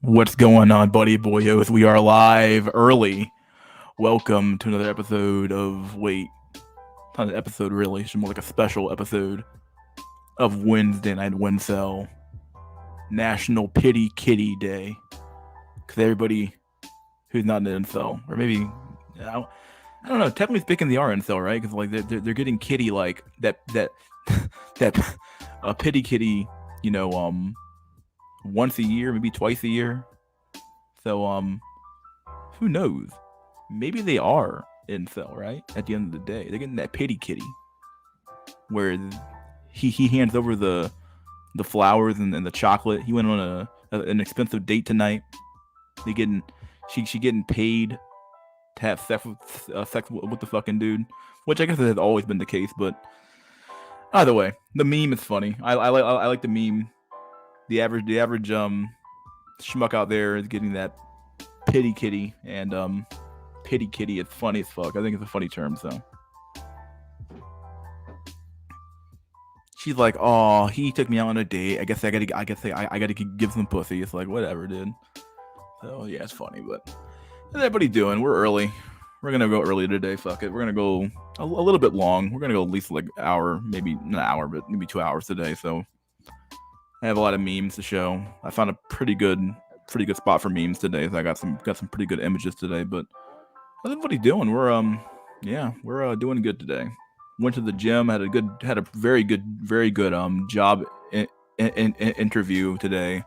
What's going on, buddy boyos? We are live early. Welcome to another episode of not an episode really. It's more like a special episode of Wednesday Night Wincel National Pity Kitty Day. Because everybody who's not an incel, or maybe I don't know. Technically speaking, they are incel, right? Because like they're getting kitty like that a pity kitty, you know, once a year, maybe twice a year. So who knows? Maybe they are incel, right? At the end of the day, they're getting that pity kitty where he hands over the flowers and the chocolate. He went on an expensive date tonight. They getting she getting paid to have sex with the fucking dude, which I guess has always been the case. But either way, the meme is funny. I like the meme. The average schmuck out there is getting that pity kitty, and pity kitty. It's funny as fuck. I think it's a funny term. So she's like, "Oh, he took me out on a date. I gotta give some pussy." It's like, whatever, dude. So yeah, it's funny. But what's everybody doing? We're early. We're gonna go early today. Fuck it. We're gonna go a little bit long. We're gonna go at least like an hour, maybe not an hour, but maybe 2 hours today. So I have a lot of memes to show. I found a pretty good spot for memes today. So I got some pretty good images today. But how's everybody doing? We're doing good today. Went to the gym. Had a very good job interview today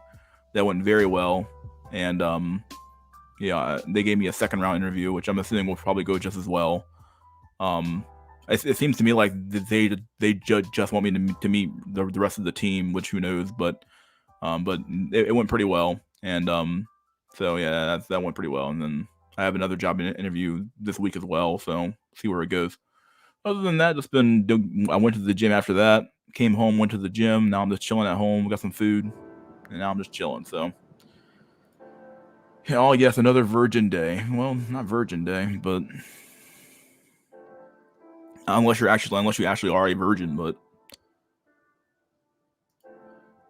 that went very well, and yeah, they gave me a second round interview, which I'm assuming will probably go just as well. Um, it seems to me like just want me to meet the rest of the team, which who knows, but it went pretty well, and so yeah, that went pretty well, and then I have another job interview this week as well, so see where it goes. Other than that, I went to the gym after that, came home, went to the gym. Now I'm just chilling at home, got some food, and now I'm just chilling. So, yeah, oh yes, another Virgin Day. Well, not Virgin Day, but unless you actually are a virgin, but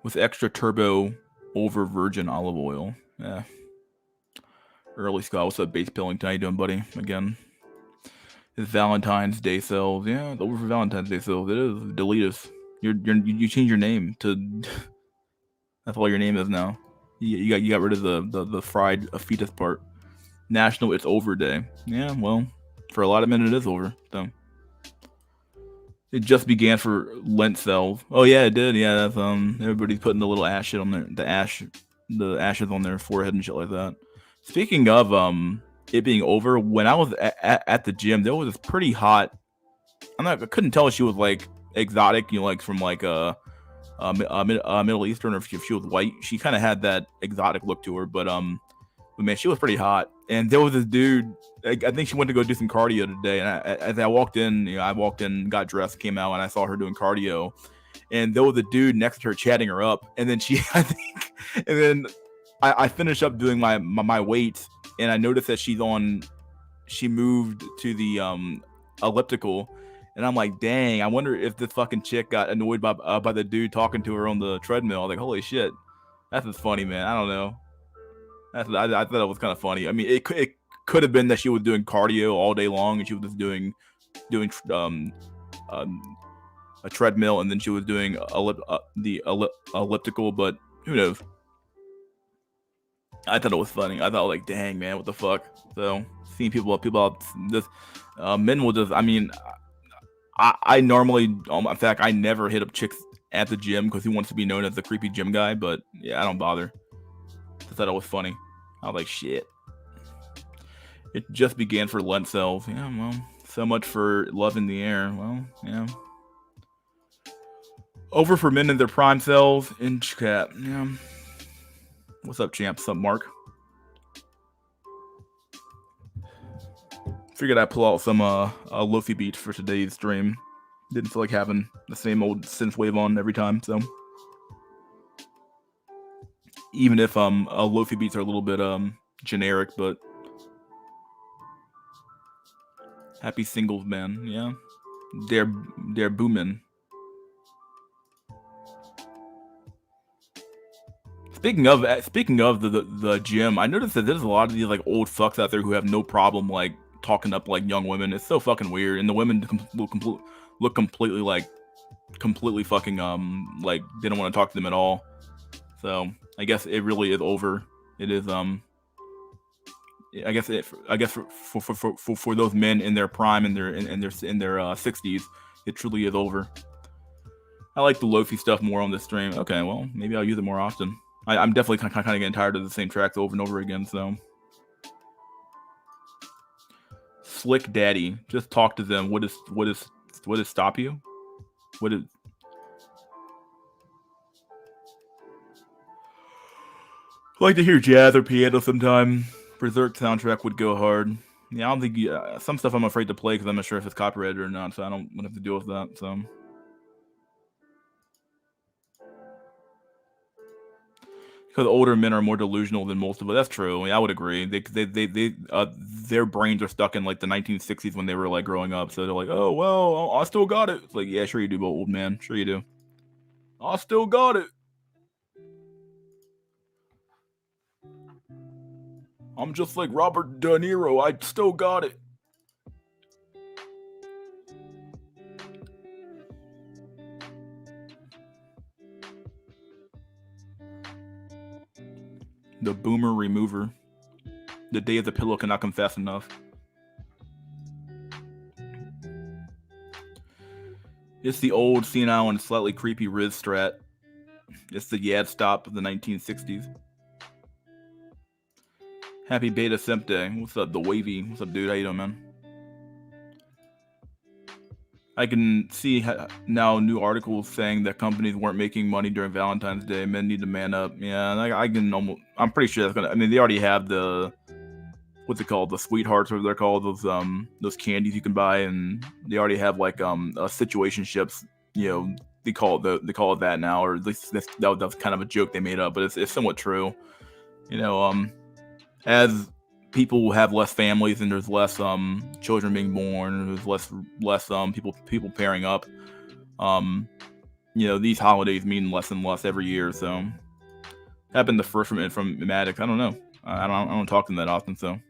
with extra turbo over virgin olive oil. Yeah. Early Scott, what's up, Base Pillington? How you doing, buddy? Again, it's Valentine's Day sales. Yeah, it's over for Valentine's Day sales. It is. Delete us. You change your name to. That's all your name is now. You got rid of the fried fetus part. National It's Over Day. Yeah, well, for a lot of men it is over. So it just began for Lent sales. Oh yeah, it did. Yeah, that's everybody's putting the little ash shit on the ashes on their forehead and shit like that. Speaking of it being over, when I was at the gym, there was this pretty hot. I couldn't tell if she was like exotic, like from like Middle Eastern, or if she was white. She kind of had that exotic look to her, but man, she was pretty hot. And there was this dude. I think she went to go do some cardio today. And as I walked in, I walked in, got dressed, came out, and I saw her doing cardio. And there was a dude next to her chatting her up. And then I think, and then I finished up doing my weights, and I noticed that she moved to the elliptical. And I'm like, dang, I wonder if this fucking chick got annoyed by the dude talking to her on the treadmill. I was like, holy shit, that's just funny, man. I don't know. I thought it was kind of funny. I mean, it could have been that she was doing cardio all day long and she was just doing um, a treadmill, and then she was doing the elliptical. But who knows? I thought it was funny. I thought like, dang man, what the fuck? So seeing people out this men will just. I mean, I normally, in fact, I never hit up chicks at the gym because he wants to be known as the creepy gym guy. But yeah, I don't bother. I thought it was funny. I was like, shit. It just began for Lent sales. Yeah, well, so much for love in the air. Well, yeah. Over for men in their prime sales. Inch cap. Yeah. What's up, champ? What's up, Mark? Figured I'd pull out some Lofi beats for today's stream. Didn't feel like having the same old synth wave on every time, so even if Lofi beats are a little bit generic, but happy singles man, yeah. They're booming. Speaking of the gym, I noticed that there's a lot of these like old fucks out there who have no problem like talking up like young women. It's so fucking weird, and the women look completely like completely fucking like they don't want to talk to them at all. So I guess it really is over. It is I guess for those men in their prime in their 60s, it truly is over. I like the lofi stuff more on this stream. Okay, well maybe I'll use it more often. I'm definitely kind of getting tired of the same tracks over and over again. So, Slick Daddy, just talk to them. What is stop you? What is? I like to hear jazz or piano sometime. Berserk soundtrack would go hard. Yeah, I don't think some stuff I'm afraid to play because I'm not sure if it's copyrighted or not. So I don't have to deal with that. So. Because older men are more delusional than most of us. That's true. I mean, I would agree. Their brains are stuck in like the 1960s when they were like growing up. So they're like, oh well, I still got it. It's like, yeah, sure you do, old man. Sure you do. I still got it. I'm just like Robert De Niro. I still got it. The boomer remover. The day of the pillow cannot come fast enough. It's the old, senile, and slightly creepy Riz strat. It's the Yad stop of the 1960s. Happy Beta Simp Day. What's up, the Wavy? What's up, dude? How you doing, man? I can see now new articles saying that companies weren't making money during Valentine's Day. Men need to man up. Yeah, I can almost. I'm pretty sure that's gonna. I mean, they already have the what's it called, the sweethearts, or they're called those candies you can buy, and they already have like situationships. You know, they call it that now, or at least that was kind of a joke they made up, but it's somewhat true. You know, as people have less families and there's less children being born, there's less people pairing up. You know, these holidays mean less and less every year. So happened the first from Maddox. I don't know. I don't talk to them that often. So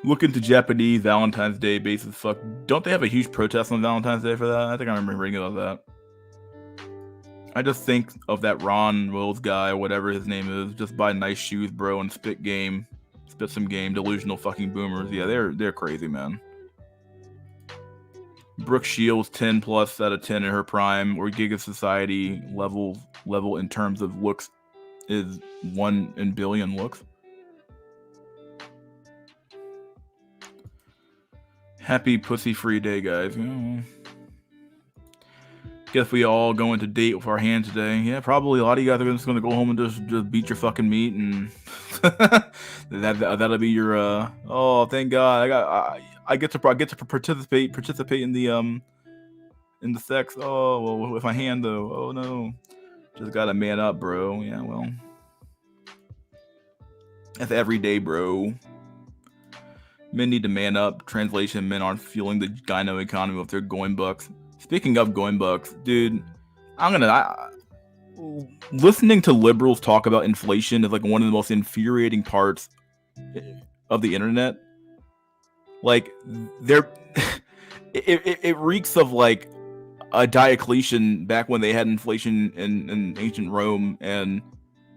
look into Japanese Valentine's Day basis. Fuck, don't they have a huge protest on Valentine's Day for that? I think I remember reading about that. I just think of that Ron Wills guy, or whatever his name is. Just buy nice shoes, bro, and spit some game. Delusional fucking boomers. Yeah, they're crazy, man. Brooke Shields, 10 plus out of 10 in her prime, or Giga Society level in terms of looks is 1 in billion looks. Happy pussy-free day, guys. Guess we all go into date with our hand today. Yeah, probably a lot of you guys are just gonna go home and just beat your fucking meat, and that'll be your oh, thank God, I get to participate in the sex. Oh, well, with my hand though. Oh no, just gotta man up, bro. Yeah, well, that's every day, bro. Men need to man up. Translation: men aren't fueling the gyno economy with their going bucks. Speaking of going bucks, dude, listening to liberals talk about inflation is like one of the most infuriating parts of the internet. Like, it reeks of like a Diocletian back when they had inflation in ancient Rome, and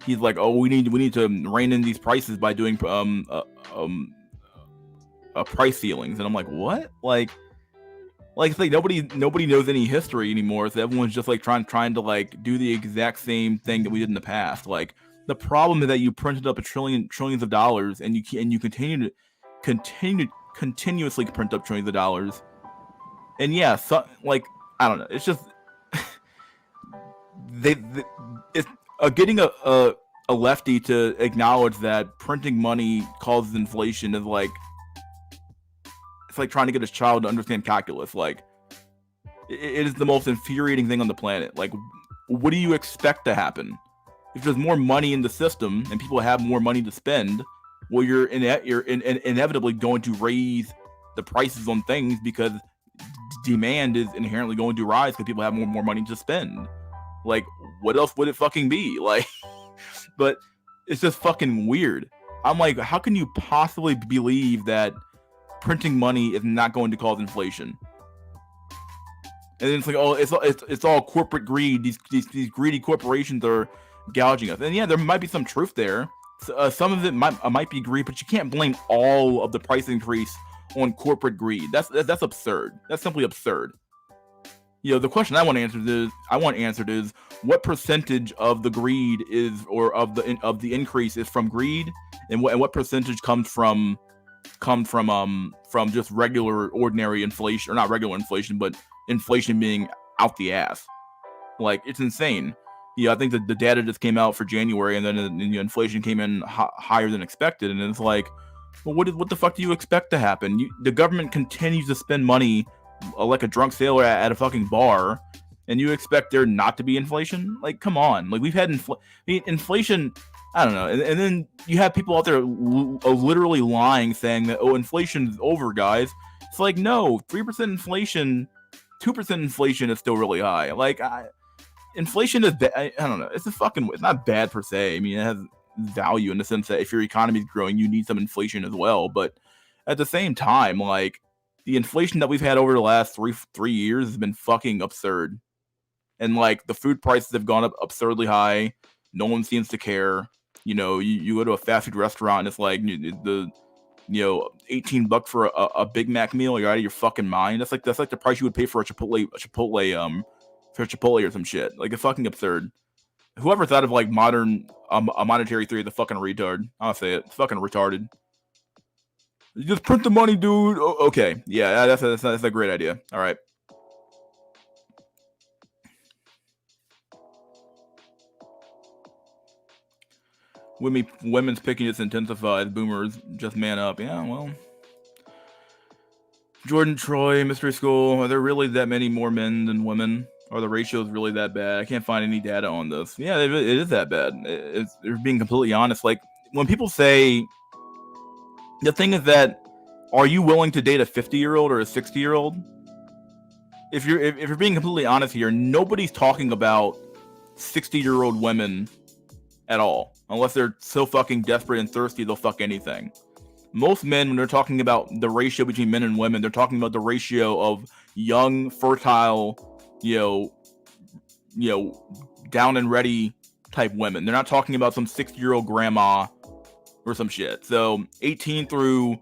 he's like, "Oh, we need to rein in these prices by doing price ceilings," and I'm like, "What?" Like nobody knows any history anymore, so everyone's just like trying to like do the exact same thing that we did in the past. Like, the problem is that you printed up trillions of dollars, and you continuously print up trillions of dollars. And yeah, so, like, I don't know. It's just it's getting a lefty to acknowledge that printing money causes inflation is like, it's like trying to get his child to understand calculus. Like, it is the most infuriating thing on the planet. Like, what do you expect to happen? If there's more money in the system and people have more money to spend, well, you're inevitably going to raise the prices on things because demand is inherently going to rise because people have more money to spend. Like, what else would it fucking be? Like, but it's just fucking weird. I'm like, how can you possibly believe that printing money is not going to cause inflation? And then it's like, oh, it's all corporate greed. These greedy corporations are gouging us. And yeah, there might be some truth there. Some of it might be greed, but you can't blame all of the price increase on corporate greed. That's absurd. That's simply absurd. The question I want answered is what percentage of the greed is, or of the increase is from greed, and what percentage comes from just regular ordinary inflation, or not regular inflation, but inflation being out the ass. Like, it's insane. I think that the data just came out for January, and then inflation came in higher than expected, and it's like, well, what the fuck do you expect to happen? The government continues to spend money like a drunk sailor at a fucking bar, and you expect there not to be inflation? Like, come on. Like, we've had inflation. I don't know. And then you have people out there literally lying, saying that, oh, inflation's over, guys. It's like, no, 3% inflation, 2% inflation is still really high. Like, inflation is I don't know. It's not bad per se. I mean, it has value in the sense that if your economy is growing, you need some inflation as well. But at the same time, like, the inflation that we've had over the last three years has been fucking absurd. And like, the food prices have gone up absurdly high. No one seems to care. You go to a fast food restaurant and it's like the $18 for a Big Mac meal. You're out of your fucking mind. That's like the price you would pay for a Chipotle or some shit. Like, it's fucking absurd. Whoever thought of like modern a monetary theory is a fucking retard. I'll say it. It's fucking retarded. You just print the money, dude. Oh, okay, yeah, that's a great idea. All right. Women's picking just intensified. Boomers just man up. Yeah, well. Jordan, Troy, Mystery School. Are there really that many more men than women? Are the ratios really that bad? I can't find any data on this. Yeah, it is that bad. They're being completely honest. Like, when people say, the thing is that, are you willing to date a 50-year-old or a 60-year-old? If you're being completely honest here, nobody's talking about 60-year-old women at all, unless they're so fucking desperate and thirsty they'll fuck anything. Most men, when they're talking about the ratio between men and women, they're talking about the ratio of young, fertile, down and ready type women. They're not talking about some 60-year-old grandma or some shit. So 18 through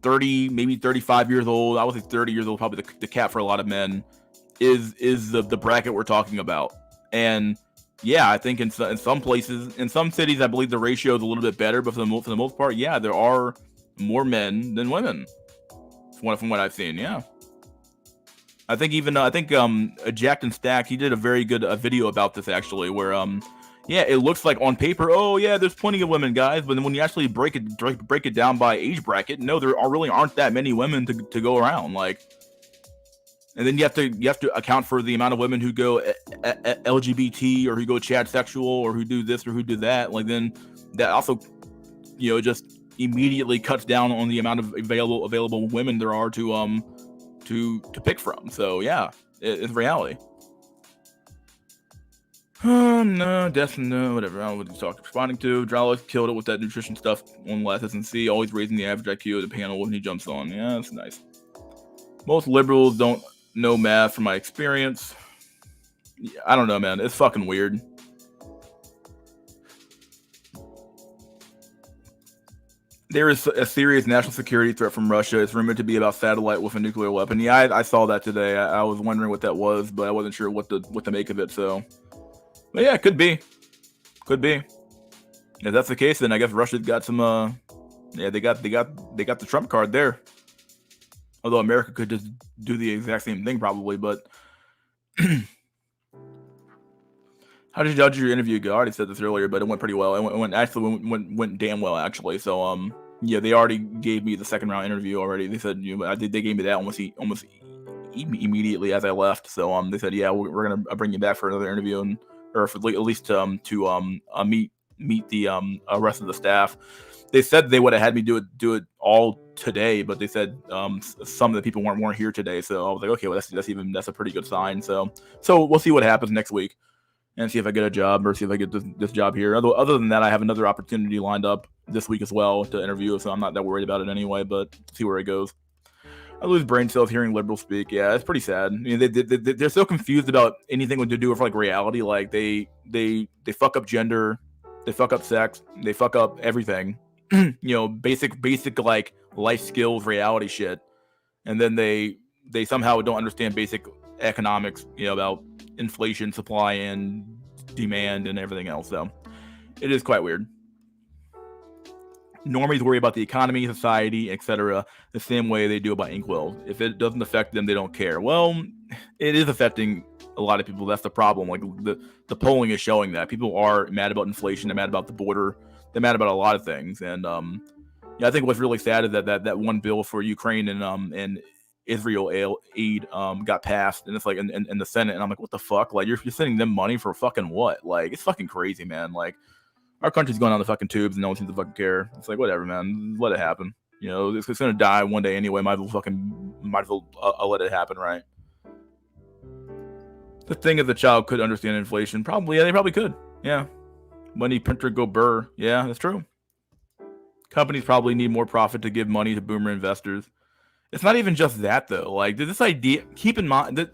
30, maybe 35 years old. I would say 30 years old, probably the cap for a lot of men, is the bracket we're talking about. And yeah, I think in some places, in some cities, I believe the ratio is a little bit better, but for the most part, yeah, there are more men than women from what I've seen. Yeah, I think Jacked and Stacked, he did a very good video about this actually, where yeah, it looks like on paper, oh yeah, there's plenty of women, guys, but then when you actually break it down by age bracket, no, there really aren't that many women to go around. Like, and then you have to account for the amount of women who go LGBT, or who go chadsexual, or who do this or who do that. Like, then that also, just immediately cuts down on the amount of available women there are to pick from. So yeah, it's reality. No, no, whatever. I don't know what you're responding to. Drowless killed it with that nutrition stuff on last SNC, always raising the average IQ of the panel when he jumps on. Yeah, that's nice. Most liberals don't know math from my experience. Yeah, I don't know, man. It's fucking weird. There is a serious national security threat from Russia. It's rumored to be about satellite with a nuclear weapon. Yeah, I saw that today. I was wondering what that was, but I wasn't sure what to make of it. So, but yeah, it could be. If that's the case, then I guess Russia's got some. Yeah, they got the Trump card there. Although America could just do the exact same thing probably, but. How did you judge your interview go? I already said this earlier, but it went pretty well. It went damn well actually. So yeah, they already gave me the second round interview already. They said they gave me that almost immediately as I left. So they said, yeah, we're gonna bring you back for another interview, or for at least to meet meet the rest of the staff. They said they would have had me do it all today, but they said some of the people weren't here today. So I was like, okay, well that's a pretty good sign. So we'll see what happens next week and see if I get a job or see if I get this job here. Other than that, I have another opportunity lined up this week as well to interview, so I'm not that worried about it anyway. But see where it goes. I lose brain cells hearing liberals speak. Yeah, it's pretty sad. I mean, they're so confused about anything to do with like reality. Like they fuck up gender, they fuck up sex, they fuck up everything. Basic like life skills, reality shit, and then they somehow don't understand basic economics. About inflation, supply and demand, and everything else. So it is quite weird. Normies worry about the economy, society, etc. the same way they do about inkwells. If it doesn't affect them, they don't care. Well, it is affecting a lot of people. That's the problem. Like the polling is showing that people are mad about inflation. They're mad about the border. They're mad about a lot of things. And I think what's really sad is that one bill for Ukraine and Israel aid got passed, and it's like in the Senate. And I'm like, what the fuck? Like you're sending them money for fucking what? Like it's fucking crazy, man. Like. Our country's going on the fucking tubes and no one seems to fucking care. It's like, whatever, man. Let it happen. It's going to die one day anyway. Might as well let it happen, right? The thing is the child could understand inflation. Probably, yeah, they probably could. Yeah. Money printer go burr. Yeah, that's true. Companies probably need more profit to give money to boomer investors. It's not even just that, though. Like, this idea, keep in mind that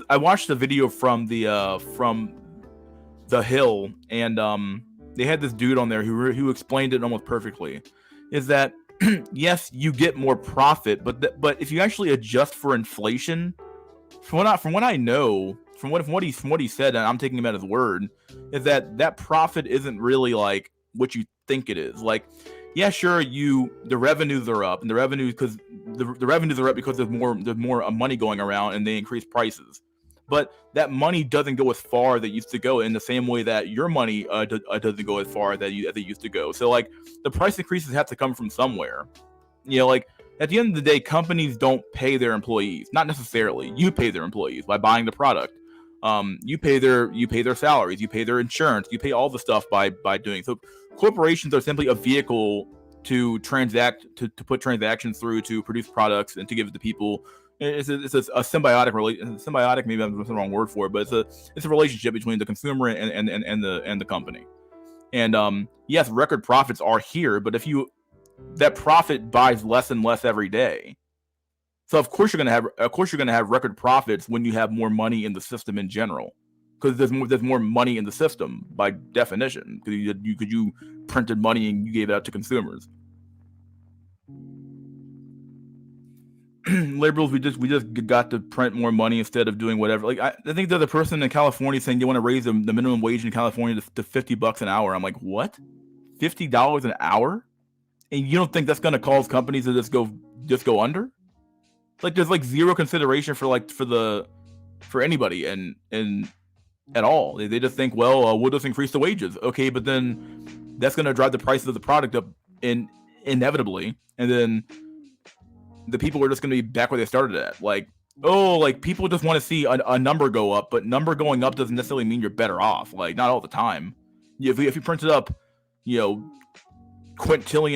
I watched a video from the Hill, and they had this dude on there who explained it almost perfectly. Is that yes, you get more profit, but if you actually adjust for inflation, from what I know, from what he said, and I'm taking him at his word, is that profit isn't really like what you think it is. Like, yeah, sure, the revenues are up, and the revenues are up because there's more money going around, and they increase prices. But that money doesn't go as far that it used to go, in the same way that your money doesn't go as far that it used to go. So like the price increases have to come from somewhere. Like at the end of the day, companies don't pay their employees. Not necessarily. You pay their employees by buying the product. You pay their salaries. You pay their insurance. You pay all the stuff by doing. So corporations are simply a vehicle to transact, to put transactions through, to produce products and to give it to people. It's a symbiotic. Maybe that's the wrong word for it, but it's a relationship between the consumer and the company. And yes, record profits are here, but that profit buys less and less every day. So of course you're gonna have record profits when you have more money in the system in general, because there's more money in the system by definition, because you printed money and you gave it out to consumers. Liberals, we just got to print more money instead of doing whatever. Like I think there's a person in California saying they want to raise the minimum wage in California to $50 an hour. I'm like, what? $50 an hour? And you don't think that's gonna cause companies to just go under? Like there's like zero consideration for anybody and at all. They just think, well, we'll just increase the wages. Okay, but then that's gonna drive the prices of the product up inevitably, and then the people are just going to be back where they started at. Like, people just want to see a number go up, but number going up doesn't necessarily mean you're better off. Like, not all the time. If you printed up, quintillion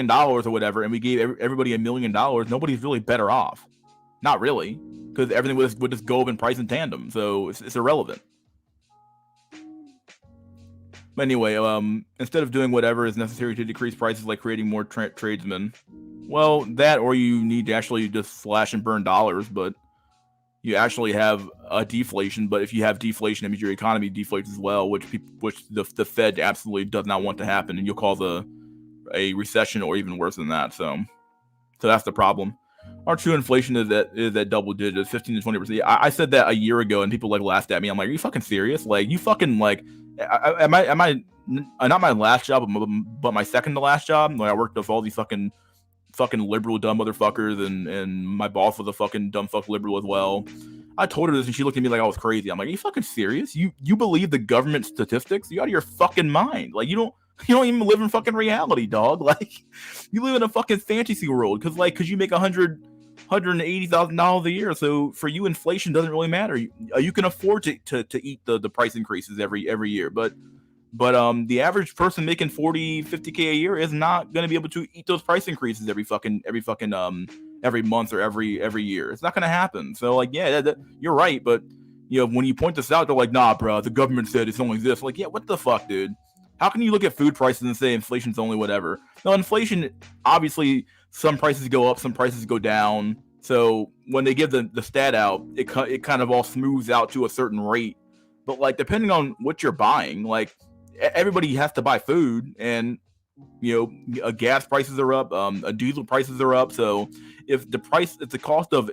dollars or whatever, and we gave everybody $1 million, nobody's really better off. Not really, because everything would just go up in price in tandem. So it's irrelevant. But anyway, instead of doing whatever is necessary to decrease prices, like creating more tradesmen, well, that, or you need to actually just slash and burn dollars, but you actually have a deflation. But if you have deflation, it means your economy deflates as well, which the Fed absolutely does not want to happen, and you'll cause a recession or even worse than that. So that's the problem. Our true inflation is that double digits, 15 to 20%. I said that a year ago, and people like laughed at me. I'm like, are you fucking serious? Like, you fucking like, am I not my last job, but my second to last job? Like, I worked with all these fucking liberal dumb motherfuckers, and my boss was a fucking dumb fuck liberal as well. I told her this, and she looked at me like I was crazy. I'm like, are you fucking serious? You believe the government statistics? You out of your fucking mind? Like, you don't even live in fucking reality, dog. Like, you live in a fucking fantasy world, because you make $180,000 a year. So for you, inflation doesn't really matter. You can afford to eat the price increases every year. But But the average person making 40, 50K a year is not going to be able to eat those price increases every month or every year. It's not going to happen. So like, yeah, you're right. But when you point this out, they're like, nah, bro, the government said it's only this. Like, yeah, what the fuck, dude? How can you look at food prices and say inflation's only whatever? No, inflation, obviously, some prices go up, some prices go down. So when they give the stat out, it kind of all smooths out to a certain rate. But like, depending on what you're buying, like everybody has to buy food, and gas prices are up, diesel prices are up. So if the cost of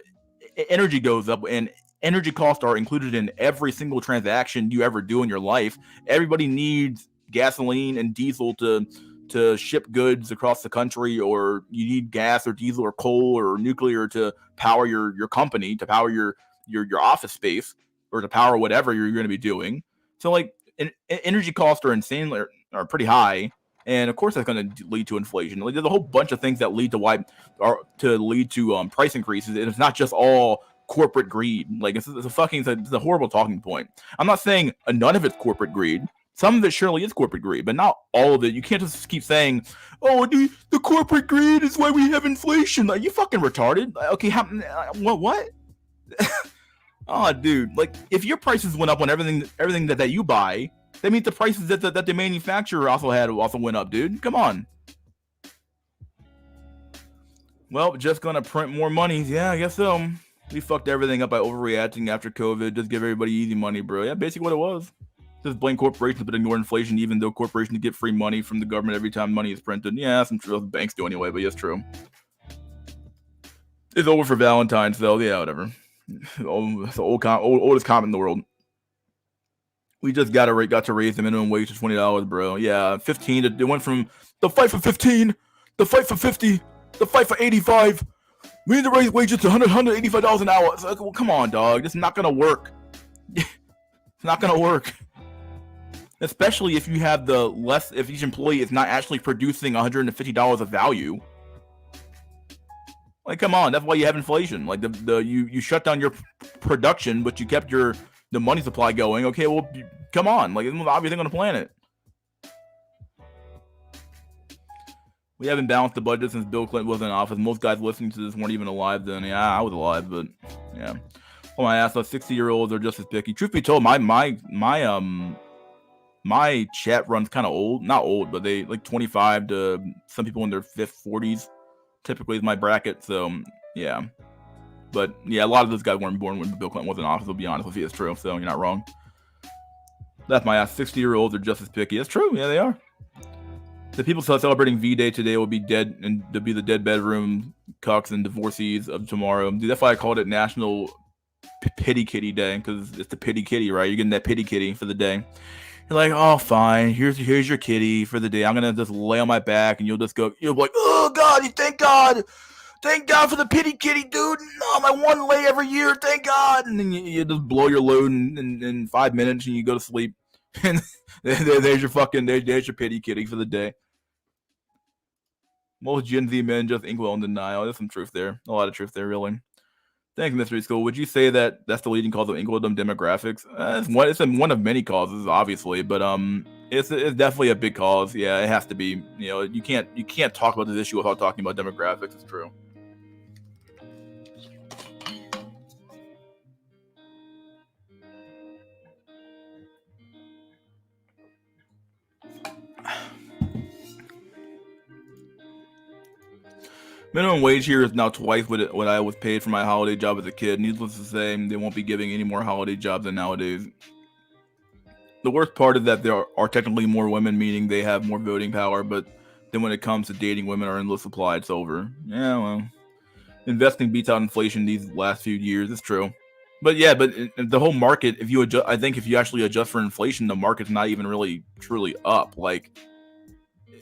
energy goes up, and energy costs are included in every single transaction you ever do in your life, everybody needs gasoline and diesel to ship goods across the country, or you need gas or diesel or coal or nuclear to power your company, to power your office space, or to power whatever you're going to be doing. So like, energy costs are insanely are pretty high, and of course that's going to lead to inflation. Like, there's a whole bunch of things that lead to price increases, and it's not just all corporate greed. Like, it's a horrible talking point. I'm not saying none of it's corporate greed. Some of it surely is corporate greed, but not all of it. You can't just keep saying, "Oh, the corporate greed is why we have inflation." Like, you fucking retarded. Okay, what? Oh, dude, like, if your prices went up on everything that you buy, that means the prices that the manufacturer also went up, dude. Come on. Well, just gonna print more money. Yeah, I guess so. We fucked everything up by overreacting after COVID. Just give everybody easy money, bro. Yeah, basically what it was. Just blame corporations but ignore inflation, even though corporations get free money from the government every time money is printed. Yeah, some banks do anyway, but yeah, it's true. It's over for Valentine's, though. Yeah, whatever. It's the oldest comment in the world. We just got to raise the minimum wage to $20, bro. Yeah, 15. It went from the fight for 15, the fight for 50, the fight for 85. We need to raise wages to $185 an hour. It's like, well, come on, dog. It's not gonna work. It's not gonna work. Especially if you have if each employee is not actually producing $150 of value. Like, come on, that's why you have inflation. Like, you shut down your production, but you kept the money supply going. Okay, well, come on. Like, it's the most obvious thing on the planet. We haven't balanced the budget since Bill Clinton was in office. Most guys listening to this weren't even alive then. Yeah, I was alive, but yeah. Oh my ass, those 60-year-olds are just as picky. Truth be told, my chat runs kind of old. Not old, but they like 25 to some people in their 40s. Typically is my bracket, so yeah. But yeah, a lot of those guys weren't born when Bill Clinton was in office, to be honest with you. It's true, so you're not wrong. That's my ass. 60-year-olds are just as picky. It's true, yeah, they are. The people celebrating V-Day today will be dead, and to be the dead bedroom cucks and divorcees of tomorrow. Dude, that's why I called it National Pity Kitty Day, because it's the pity kitty, right? You're getting that pity kitty for the day. You're like, oh, fine. Here's your kitty for the day. I'm gonna just lay on my back, and you'll be like, oh God, thank God for the pity kitty, dude. No, my one lay every year, thank God. And then you just blow your load in 5 minutes, and you go to sleep. And there's your pity kitty for the day. Most Gen Z men just inkwell in denial. There's some truth there. A lot of truth there, really. Thanks, Mystery School. Would you say that that's the leading cause of inkwelldom demographics? It's one of many causes, obviously, but it's definitely a big cause. Yeah, it has to be. You can't talk about this issue without talking about demographics. It's true. Minimum wage here is now twice what I was paid for my holiday job as a kid. Needless to say, they won't be giving any more holiday jobs than nowadays. The worst part is that there are technically more women, meaning they have more voting power, but then when it comes to dating, women are in low supply. It's over. Yeah, well, investing beats out inflation these last few years. It's true. But yeah, the whole market, I think if you actually adjust for inflation, the market's not even really truly up. Like,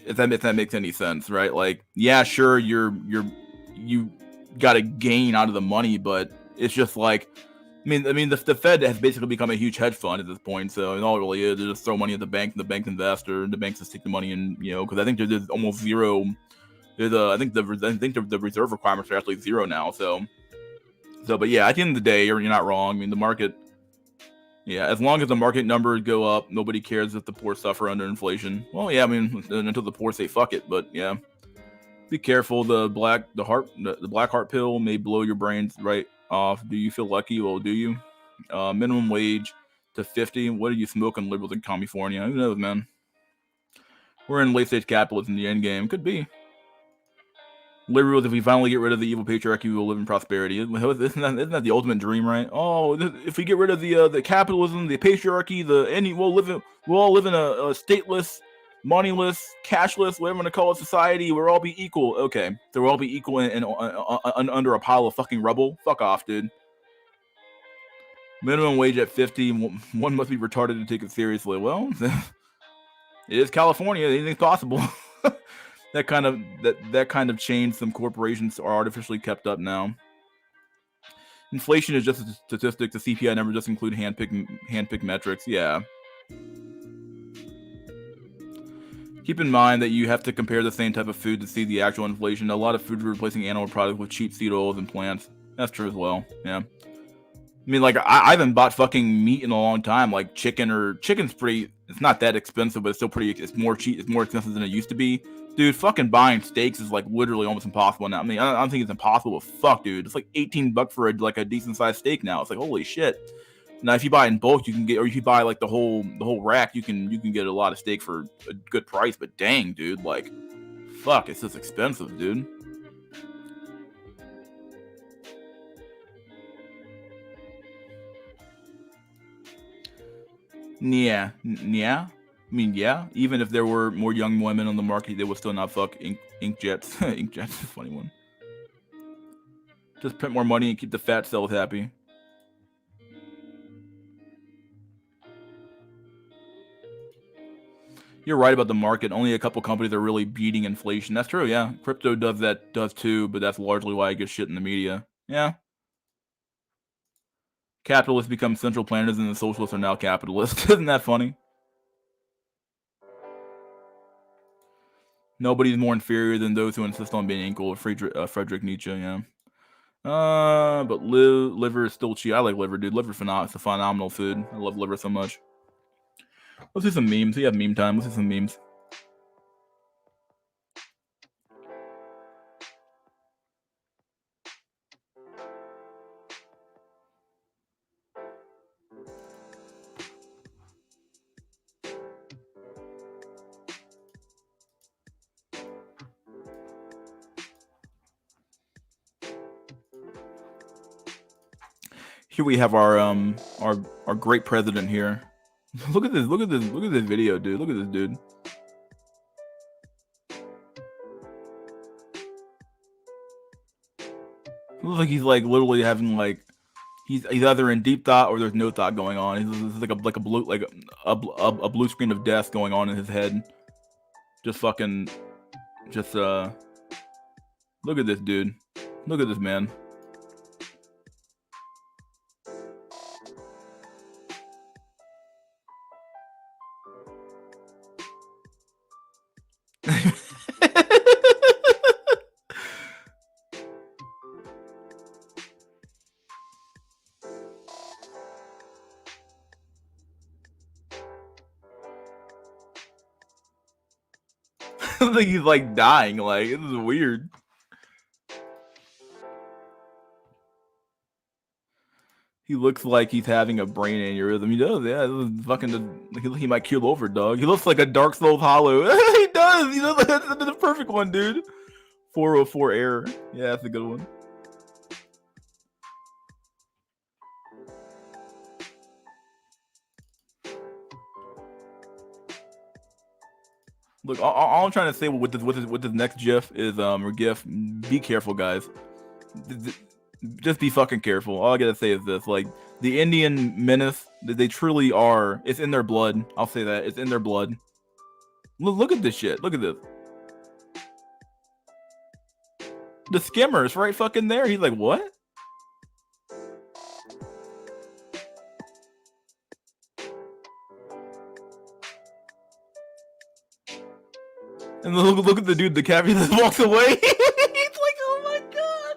if that makes any sense, right? Like, yeah, sure, you got to gain out of the money, but it's just like, I mean, the Fed has basically become a huge hedge fund at this point. So all it really is, they just throw money at the bank, and the bank investor, and the banks just take the money, and because I think there's almost zero. I think the reserve requirements are actually zero now. So, but yeah, at the end of the day, you're not wrong. I mean, the market Yeah, as long as the market numbers go up, nobody cares if the poor suffer under inflation. Well, yeah, I mean, until the poor say fuck it, but yeah. Be careful, the black heart pill may blow your brains right off. Do you feel lucky? Well, do you? Minimum wage to 50. What are you smoking, liberals in California? Who knows, man? We're in late stage capitalism, the end game. Could be. Liberals, if we finally get rid of the evil patriarchy, we will live in prosperity. Isn't that the ultimate dream, right? Oh, if we get rid of the capitalism, the patriarchy, we'll all live in a stateless, moneyless, cashless, whatever you want to call it, society. We'll all be equal. Okay, so we'll all be equal under a pile of fucking rubble. Fuck off, dude. Minimum wage at 50. One must be retarded to take it seriously. Well, it is California. Anything's possible. That kind of change some corporations are artificially kept up now. Inflation is just a statistic. The CPI number just include handpicked metrics. Yeah. Keep in mind that you have to compare the same type of food to see the actual inflation. A lot of foods are replacing animal products with cheap seed oils and plants. That's true as well. Yeah. I mean, like, I haven't bought fucking meat in a long time. Like chicken's pretty. It's not that expensive, but it's still pretty. It's more cheap. It's more expensive than it used to be. Dude, fucking buying steaks is like literally almost impossible now. I mean, I don't think it's impossible, but fuck, dude, it's like $18 for a decent sized steak now. It's like, holy shit. Now, if you buy it in bulk, you can get, or if you buy like the whole rack, you can get a lot of steak for a good price. But dang, dude, like, fuck, it's just expensive, dude. Yeah. I mean, yeah. Even if there were more young women on the market, they would still not fuck inkjets. Inkjets is a funny one. Just print more money and keep the fat cells happy. You're right about the market. Only a couple companies are really beating inflation. That's true, yeah. Crypto does too, but that's largely why it gets shit in the media. Yeah. Capitalists become central planners and the socialists are now capitalists. Isn't that funny? Nobody's more inferior than those who insist on being equal. Friedrich Nietzsche, yeah. But liver is still cheap. I like liver, dude. Liver's it's a phenomenal food. I love liver so much. Let's do some memes. We have meme time. Let's do some memes. Here we have our great president here. Look at this video, dude. Look at this dude. It looks like he's like literally having like he's either in deep thought or there's no thought going on. He's like a blue screen of death going on in his head. Just look at this dude. Look at this man. Like he's like dying. Like, this is weird. He looks like he's having a brain aneurysm. He does, yeah. This is fucking. He might keel over, dog. He looks like a Dark Souls Hollow. He does. He does. That's the perfect one, dude. 404 error. Yeah, that's a good one. Look, all I'm trying to say with this next GIF is or GIF. Be careful, guys. Just be fucking careful. All I gotta say is this: like the Indian menace, they truly are. It's in their blood. I'll say that it's in their blood. Look at this shit. Look at this. The skimmer's right fucking there. He's like, what? And look at the dude, the cabbie that walks away. He's like, oh my god.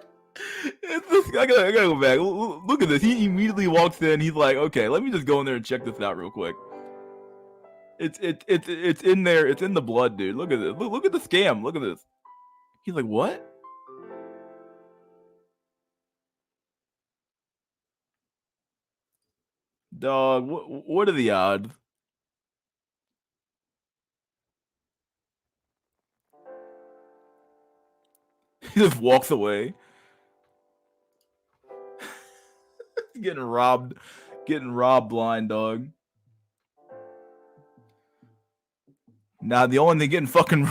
It's this guy I gotta go back. Look at this. He immediately walks in. He's like, okay, let me just go in there and check this out real quick. It's in there. It's in the blood, dude. Look at this. Look at the scam. Look at this. He's like, what? Dog, what are the odds? He just walks away. getting robbed blind, dog. Now the only thing getting fucking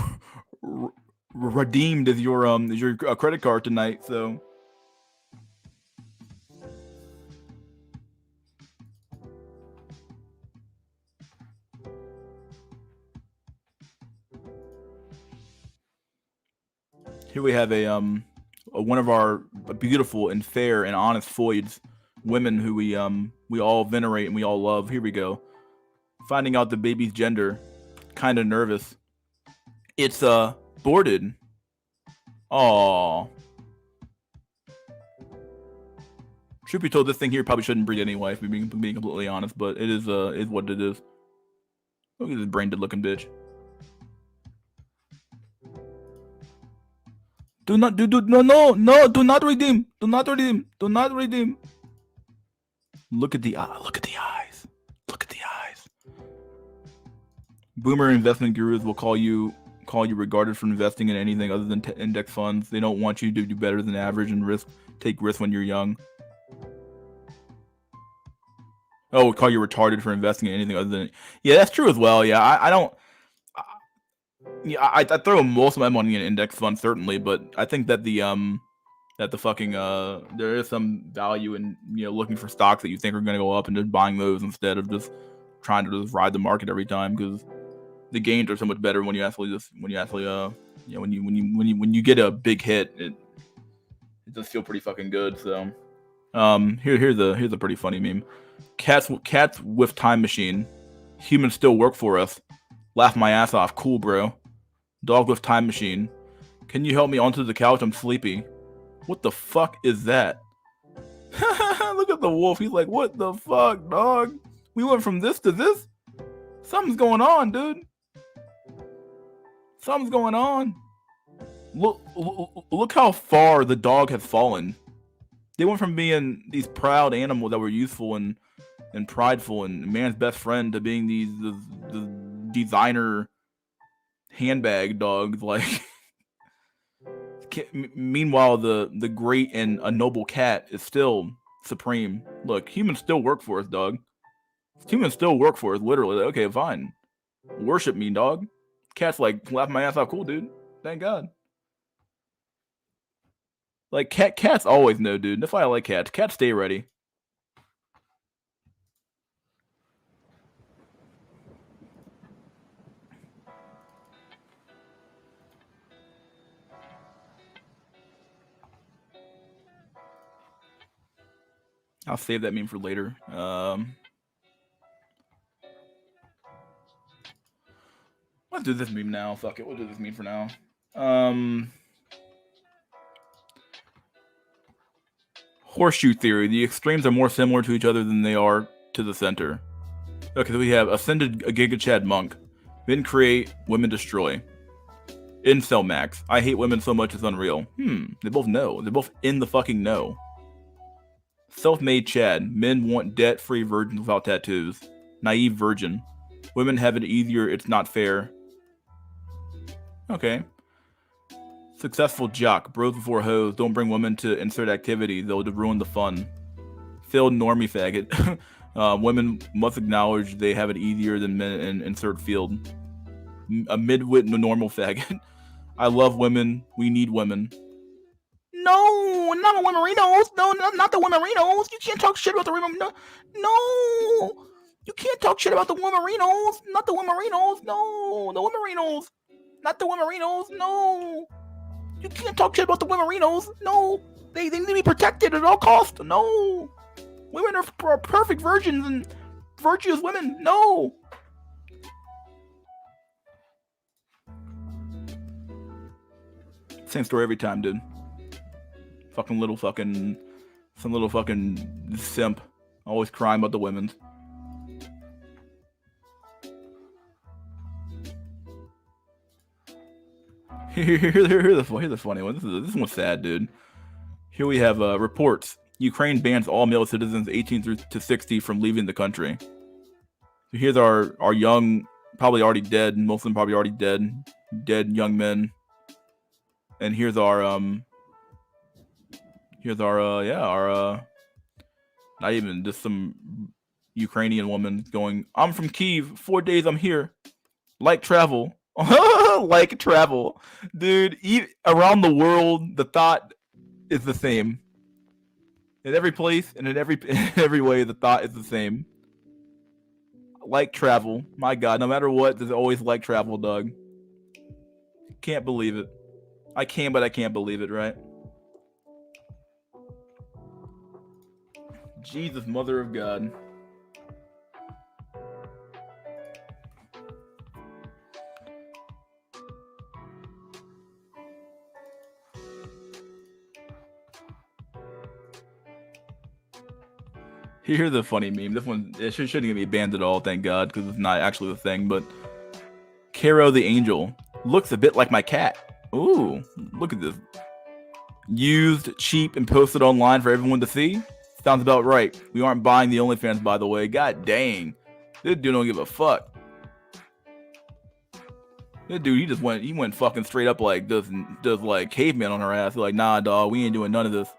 redeemed is your credit card tonight. So here we have a one of our beautiful and fair and honest foids, women who we all venerate and we all love. Here we go. Finding out the baby's gender. Kind of nervous. It's boarded. Aww. Truth be told, this thing here probably shouldn't breed anyway, if we're being completely honest, but it is what it is. Look at this brain dead looking bitch. Do not do no, do not redeem. Do not redeem. Do not redeem. Look at the eyes. Look at the eyes. Look at the eyes. Boomer investment gurus will call you regarded for investing in anything other than index funds. They don't want you to do better than average and take risks when you're young. Oh, call you retarded for investing in anything other than... Yeah, that's true as well. Yeah, I don't... I throw most of my money in index funds, certainly, but I think that the fucking there is some value in looking for stocks that you think are going to go up and just buying those instead of just trying to just ride the market every time, because the gains are so much better when you get a big hit. It does feel pretty fucking good. So here's a pretty funny meme. Cats with time machine. Humans still work for us. Laugh my ass off. Cool, bro. Dog with time machine. Can you help me onto the couch? I'm sleepy. What the fuck is that? Look at the wolf. He's like, what the fuck, dog? We went from this to this? Something's going on, dude. Something's going on. Look how far the dog has fallen. They went from being these proud animals that were useful and prideful and man's best friend to being these the designer handbag dogs. Like, meanwhile, the great and a noble cat is still supreme. Look, humans still work for us, dog. Humans still work for us, literally. Like, okay, fine. Worship me, dog. Cat's like, laugh my ass off. Cool, dude. Thank God. Like, cats always know, dude. That's why I like cats. Cats stay ready. I'll save that meme for later. Let's do this meme now. Fuck it. We'll do this meme for now. Horseshoe theory. The extremes are more similar to each other than they are to the center. Okay, so we have ascended a Giga Chad monk. Men create, women destroy. Incel max. I hate women so much it's unreal. They both know. They're both in the fucking know. Self-made Chad. Men want debt-free virgins without tattoos. Naive virgin. Women have it easier. It's not fair. Okay. Successful jock. Bros before hoes. Don't bring women to insert activity. They'll ruin the fun. Failed normie faggot. Women must acknowledge they have it easier than men in insert field. A midwit normal faggot. I love women. We need women. No, not the Womerinos. No, not the Womerinos. You can't talk shit about the Womerinos. No, you can't talk shit about the Womerinos. Not the Womerinos. No, the Womerinos. Not the Womerinos. No, you can't talk shit about the Womerinos. No, they need to be protected at all costs. No, women are perfect virgins and virtuous women. No. Same story every time, dude. Fucking little fucking Some little fucking simp. Always crying about the women's. Here's the funny one. This one's sad, dude. Here we have reports. Ukraine bans all male citizens 18 through to 60 from leaving the country. So here's our young, probably already dead, most of them probably already dead young men. And here's our not even just some Ukrainian woman going, I'm from Kyiv, 4 days I'm here. Like travel. Like travel. Dude, around the world, the thought is the same. In every place and in every way, the thought is the same. Like travel. My God, no matter what, there's always like travel, dog. Can't believe it. I can, but I can't believe it, right? Jesus, mother of God. Here's the funny meme. This one, it shouldn't be banned at all, thank God, because it's not actually the thing. But Caro the Angel looks a bit like my cat. Ooh, look at this. Used, cheap, and posted online for everyone to see? Sounds about right. We aren't buying the OnlyFans, by the way. God dang. This dude don't give a fuck. This dude, he went fucking straight up like does like caveman on her ass. He's like, nah, dog, we ain't doing none of this.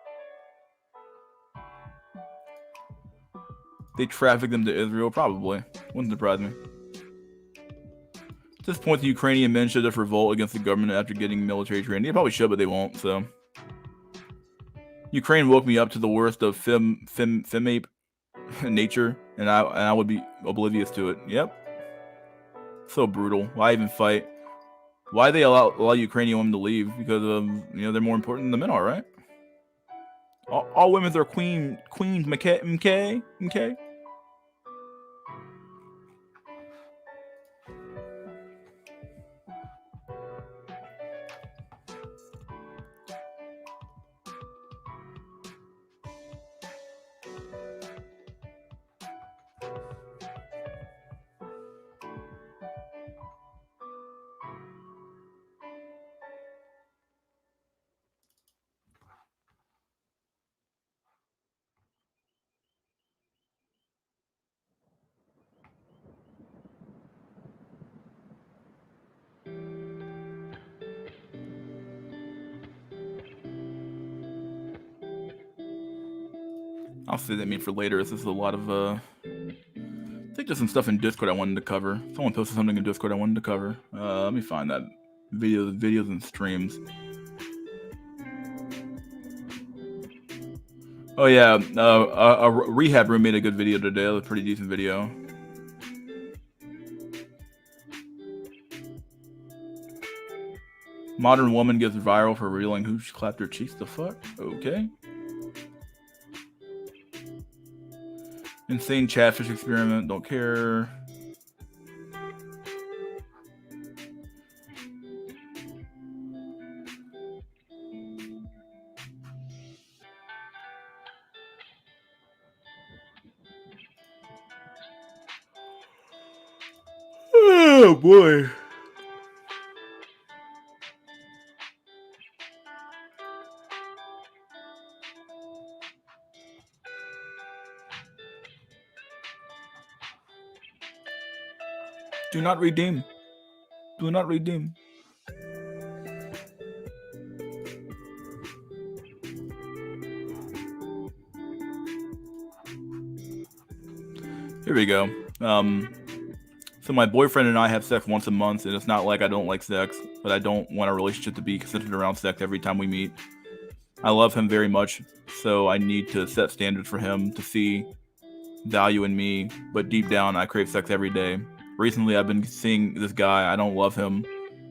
They trafficked them to Israel, probably. Wouldn't surprise me. At this point, the Ukrainian men should just revolt against the government after getting military training. They probably should, but they won't, so. Ukraine woke me up to the worst of femape nature, and I would be oblivious to it. Yep. So brutal. Why even fight? Why they allow Ukrainian women to leave? Because they're more important than the men are, right? All women are queens, MK. I'll save that meme for later. This is a lot of I think there's some stuff in Discord I wanted to cover. Someone posted something in Discord I wanted to cover. Let me find that. Videos and streams. Oh yeah, a rehab room made a good video today. It was a pretty decent video. Modern woman gets viral for revealing who she clapped her cheeks. The fuck? Okay. Insane chatfish experiment. Don't care. Oh boy. Do not redeem. Do not redeem. Here we go. So my boyfriend and I have sex once a month, and it's not like I don't like sex, but I don't want our relationship to be centered around sex every time we meet. I love him very much, so I need to set standards for him to see value in me, but deep down, I crave sex every day. Recently, I've been seeing this guy. I don't love him.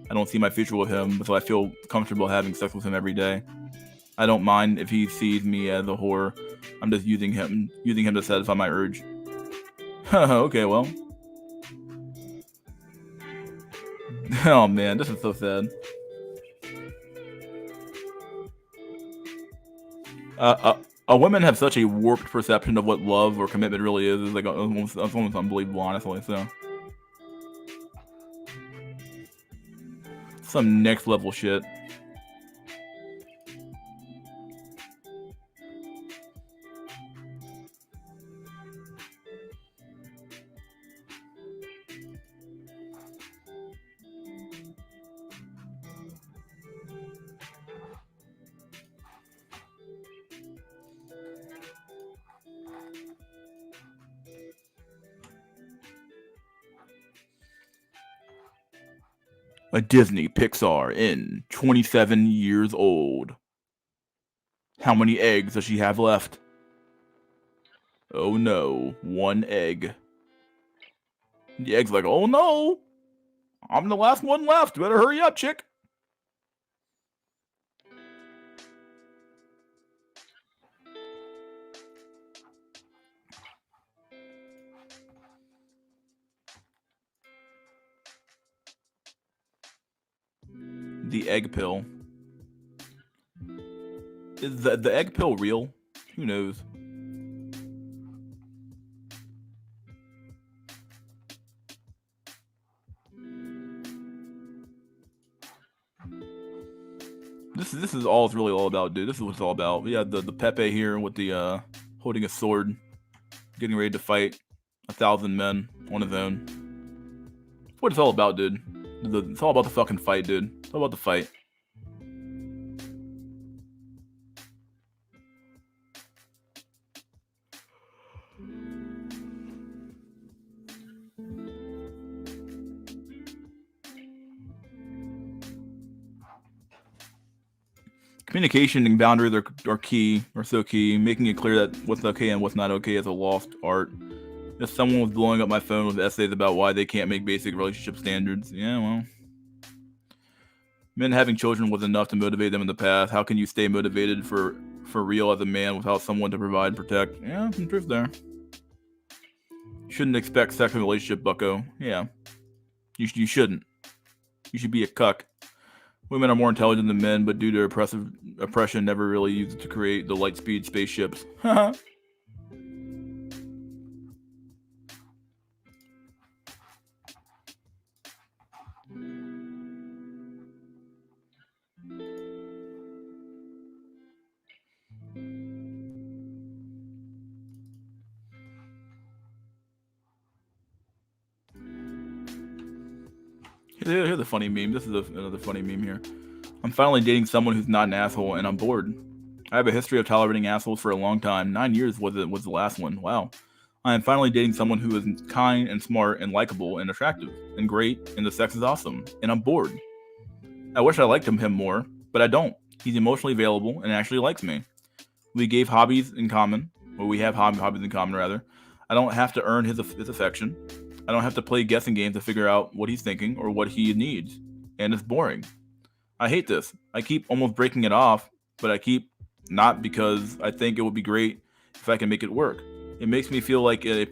I don't see my future with him, so I feel comfortable having sex with him every day. I don't mind if he sees me as a whore. I'm just using him to satisfy my urge. Okay, well. Oh man, this is so sad. Women have such a warped perception of what love or commitment really is. It's like almost unbelievable, honestly. So, some next level shit. A Disney Pixar in 27 years old. How many eggs does she have left? Oh no, one egg. The egg's like, oh no, I'm the last one left. Better hurry up, chick. The egg pill. Is the egg pill real? Who knows? This is all it's really all about, dude. This is what it's all about. We had the Pepe here with the holding a sword, getting ready to fight 1,000 men on his own. That's what it's all about, dude. It's all about the fucking fight, dude. It's all about the fight. Communication and boundaries are key, are so key. Making it clear that what's okay and what's not okay is a lost art. If someone was blowing up my phone with essays about why they can't make basic relationship standards, yeah, well. Men having children was enough to motivate them in the past. How can you stay motivated for real as a man without someone to provide and protect? Yeah, some truth there. Shouldn't expect sex in a relationship, bucko. Yeah. You shouldn't. You should be a cuck. Women are more intelligent than men, but due to oppression, never really used it to create the light speed spaceships. Here's a funny meme. This is another funny meme here. I'm finally dating someone who's not an asshole, and I'm bored. I have a history of tolerating assholes for a long time. 9 years was the last one. Wow. I am finally dating someone who is kind and smart and likable and attractive and great, and the sex is awesome, and I'm bored. I wish I liked him more, but I don't. He's emotionally available and actually likes me. We gave hobbies in common, or we have hobbies in common rather. I don't have to earn his affection. I don't have to play guessing games to figure out what he's thinking or what he needs, and it's boring. I hate this. I keep almost breaking it off, but I keep not because I think it would be great if I can make it work. It makes me feel like I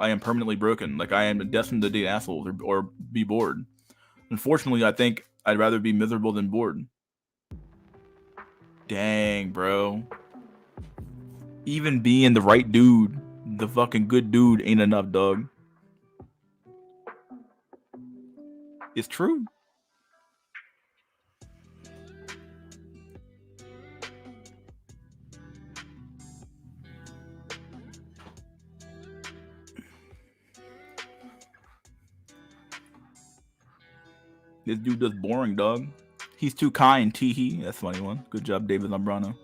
am permanently broken, like I am destined to date assholes or be bored. Unfortunately, I think I'd rather be miserable than bored. Dang, bro. Even being the right dude, the fucking good dude, ain't enough, dog. It's true. This dude does boring, dog. He's too kind, teehee. That's a funny one. Good job, David Lambrano.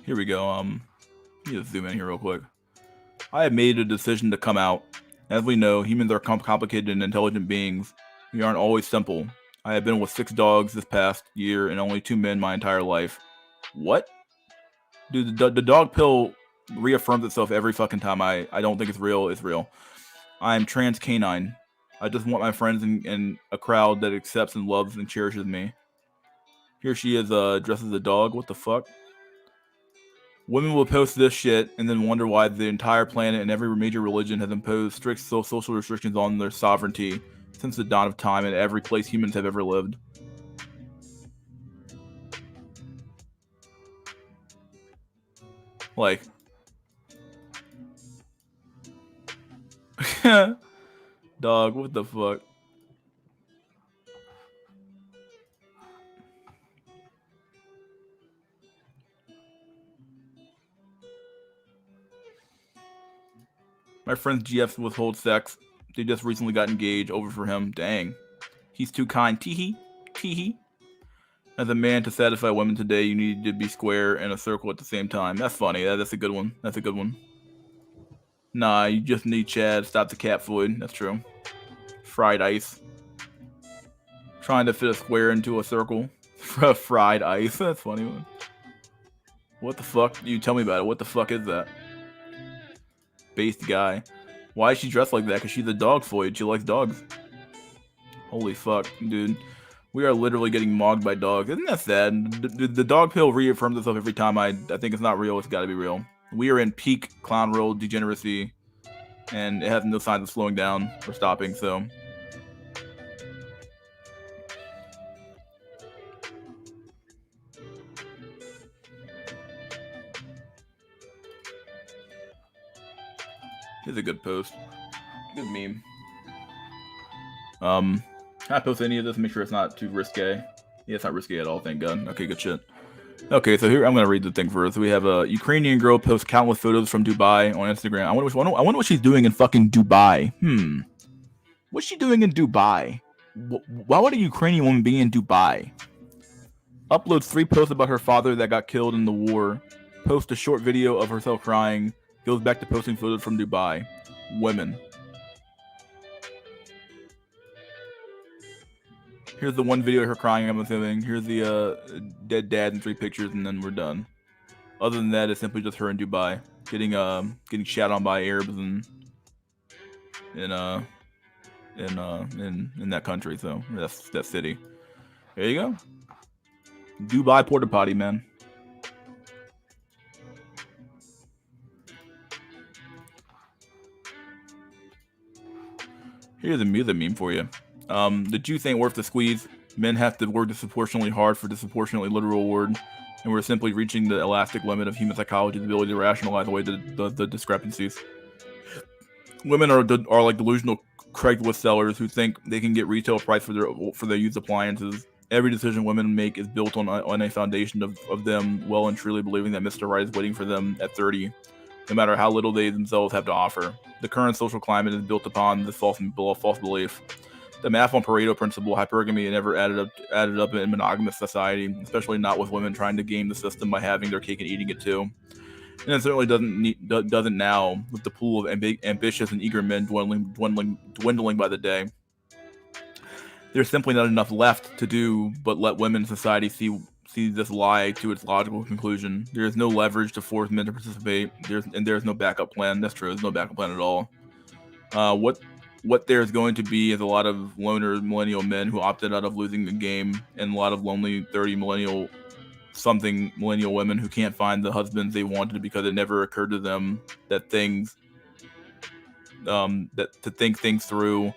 Here we go. Let me just zoom in here real quick. I have made a decision to come out. As we know, humans are complicated and intelligent beings. We aren't always simple. I have been with 6 dogs this past year and only 2 men my entire life. What? Dude, the dog pill reaffirms itself every fucking time. I don't think it's real. It's real. I'm trans canine. I just want my friends and a crowd that accepts and loves and cherishes me. Here she is, dressed as a dog. What the fuck? Women will post this shit and then wonder why the entire planet and every major religion has imposed strict social restrictions on their sovereignty since the dawn of time in every place humans have ever lived. Like, dog, what the fuck? My friend's GFs withhold sex. They just recently got engaged. Over for him. Dang. He's too kind. Teehee. Teehee. As a man, to satisfy women today, you need to be square and a circle at the same time. That's funny. That's a good one. That's a good one. Nah, you just need Chad. Stop the cat food. That's true. Fried ice. Trying to fit a square into a circle. Fried ice. That's funny one. What the fuck? You tell me about it. What the fuck is that? Based guy. Why is she dressed like that? Because she's a dog foid. She likes dogs. Holy fuck, dude. We are literally getting mogged by dogs. Isn't that sad? The dog pill reaffirms itself every time I think it's not real. It's got to be real. We are in peak clown world degeneracy, and it has no signs of slowing down or stopping, so. Here's a good post. Good meme. Can I post any of this? Make sure it's not too risque. Yeah, it's not risque at all, thank God. Okay, good shit. Okay, so here I'm gonna read the thing first. We have a Ukrainian girl posts countless photos from Dubai on Instagram. I wonder what she's doing in fucking Dubai. What's she doing in Dubai? Why would a Ukrainian woman be in Dubai? Uploads 3 posts about her father that got killed in the war. Posts a short video of herself crying. Goes back to posting photos from Dubai. Women. Here's the one video of her crying, I'm assuming. Here's the dead dad in 3 pictures, and then we're done. Other than that, it's simply just her in Dubai getting shat on by Arabs and in that country. So that's that city. There you go. Dubai porta potty, man. Here's a meme for you. The juice ain't worth the squeeze. Men have to work disproportionately hard for disproportionately literal reward, and we're simply reaching the elastic limit of human psychology's ability to rationalize away the discrepancies. Women are like delusional Craigslist sellers who think they can get retail price for their used appliances. Every decision women make is built on a foundation of them well and truly believing that Mr. Right is waiting for them at 30, no matter how little they themselves have to offer. The current social climate is built upon this false belief. The math on Pareto principle, hypergamy never added up in monogamous society, especially not with women trying to game the system by having their cake and eating it too. And it certainly doesn't now, with the pool of ambitious and eager men dwindling by the day. There's simply not enough left to do but let women in society see this lie to its logical conclusion. There is no leverage to force men to participate. There's no backup plan. That's true. There's no backup plan at all. What there's going to be is a lot of loner millennial men who opted out of losing the game, and a lot of lonely 30 millennial women who can't find the husbands they wanted because it never occurred to them that to think things through,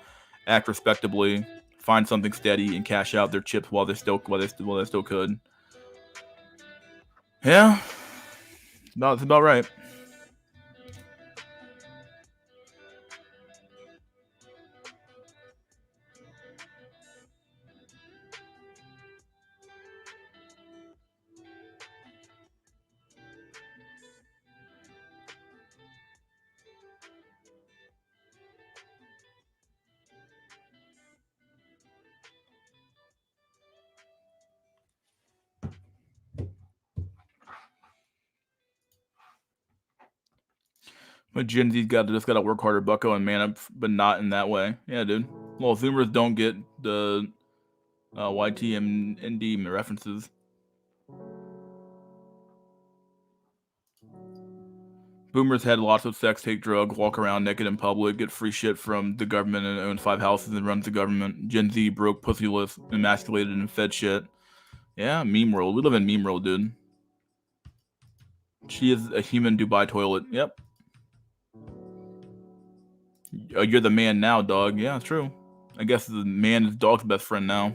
act respectably, find something steady, and cash out their chips while they still could. Yeah, that's about right. But Gen Z's just gotta work harder, bucko, and man up, but not in that way. Yeah, dude. Well, Zoomers don't get the YT and ND references. Boomers had lots of sex, take drugs, walk around naked in public, get free shit from the government, and owns 5 houses and runs the government. Gen Z broke, pussyless, emasculated, and fed shit. Yeah, meme world. We live in meme world, dude. She is a human Dubai toilet. Yep. You're the man now, dog. Yeah, it's true. I guess the man is dog's best friend now.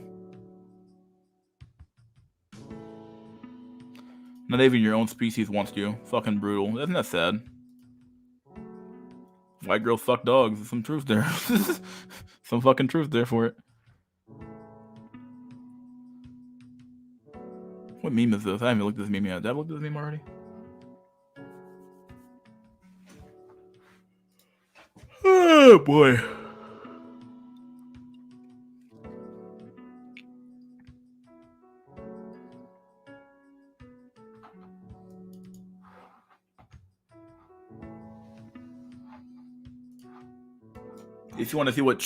Not even your own species wants you. Fucking brutal. Isn't that sad? White girls fuck dogs. There's some truth there. Some fucking truth there for it. What meme is this? I haven't looked at this meme yet. Did I look at this meme already? Oh boy. If you want to see what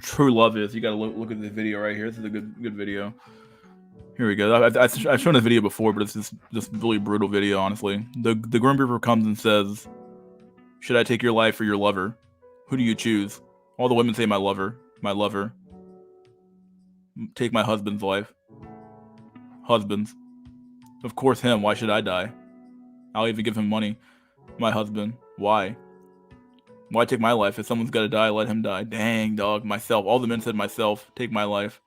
true love is, you gotta look at this video right here. This is a good video. Here we go. I've shown this video before, but it's just really brutal video, honestly. The Grim Reaper comes and says, "Should I take your life or your lover? Who do you choose?" All the women say, "My lover, my lover." Take my husband's life. Husbands. Of course him. Why should I die? I'll even give him money. My husband. Why? Why take my life? If someone's gotta die, let him die. Dang, dog. Myself. All the men said myself. Take my life.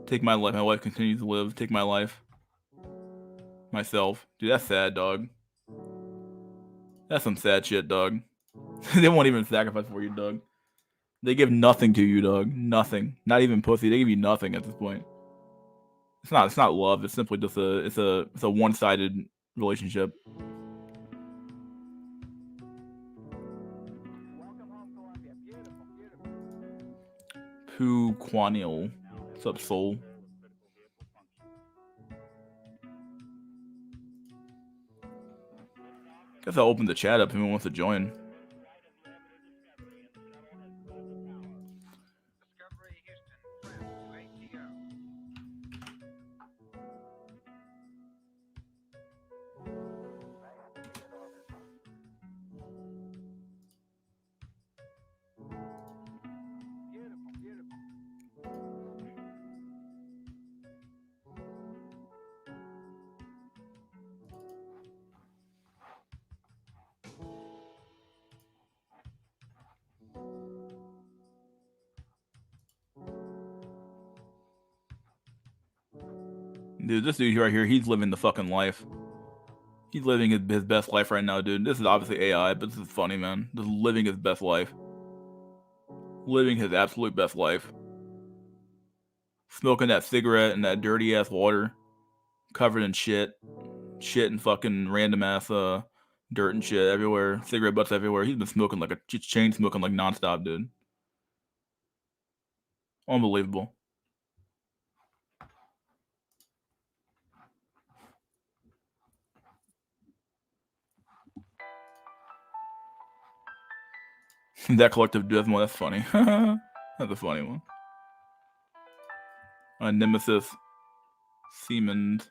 Take my life. My wife continues to live. Take my life. Myself. Dude, that's sad, dog. That's some sad shit, dog. They won't even sacrifice for you, dog. They give nothing to you, dog. Nothing. Not even pussy. They give you nothing at this point. It's not love. It's simply just a one-sided relationship. Pooh Quanil. What's up, soul? Guess I'll open the chat up if anyone wants to join. Dude, this dude right here, he's living the fucking life. He's living his best life right now, dude. This is obviously AI, but this is funny, man. Just living his best life. Living his absolute best life. Smoking that cigarette and that dirty ass water. Covered in shit. Shit and fucking random ass dirt and shit everywhere. Cigarette butts everywhere. He's been smoking like a chain smoking like nonstop, dude. Unbelievable. That collective death one, that's funny. That's a funny one. Nemesis. Siemens.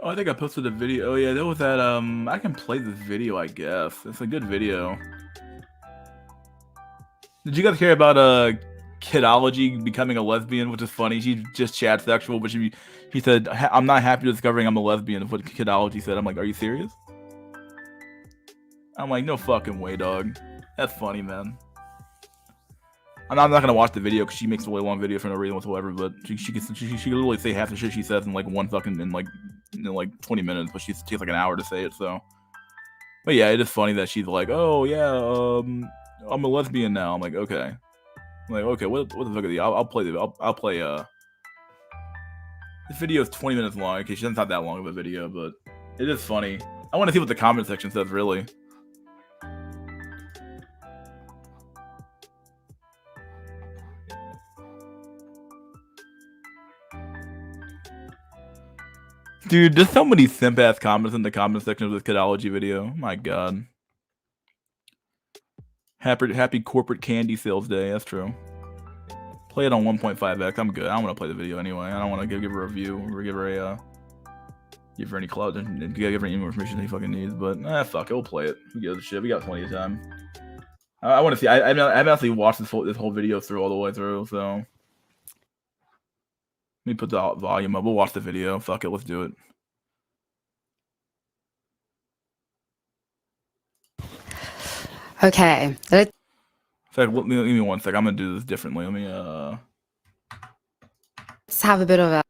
Oh, I think I posted a video. Oh yeah, there was that. I can play this video, I guess. It's a good video. Did you guys hear about Kidology becoming a lesbian, which is funny? She just chat sexual, but he said, "I'm not happy discovering I'm a lesbian." What Kidology said. I'm like, are you serious? I'm like, no fucking way, dog. That's funny, man. I'm not gonna watch the video because she makes a really long video for no reason whatsoever. But she can literally say half the shit she says in like one fucking in like 20 minutes, but she takes like an hour to say it. So, but yeah, it is funny that she's like, oh yeah, I'm a lesbian now. I'm like, okay, what the fuck are these? I'll play I'll play this video is 20 minutes long. Okay, she's not that long of a video, but it is funny. I want to see what the comment section says really. Dude, there's so many simp-ass comments in the comment section of this Kidology video. Oh my god. Happy corporate candy sales day. That's true. Play it on 1.5x. I'm good. I don't want to play the video anyway. I don't want to give her a review or give her any clout and give her any more information he fucking needs. But fuck it. We'll play it. Who gives a shit? We got plenty of time. I want to see. I've actually watched this whole video through all the way through. So let me put the volume up. We'll watch the video. Fuck it. Let's do it. Okay. In fact, give me 1 sec. I'm gonna do this differently. Let me Let's have a bit of a.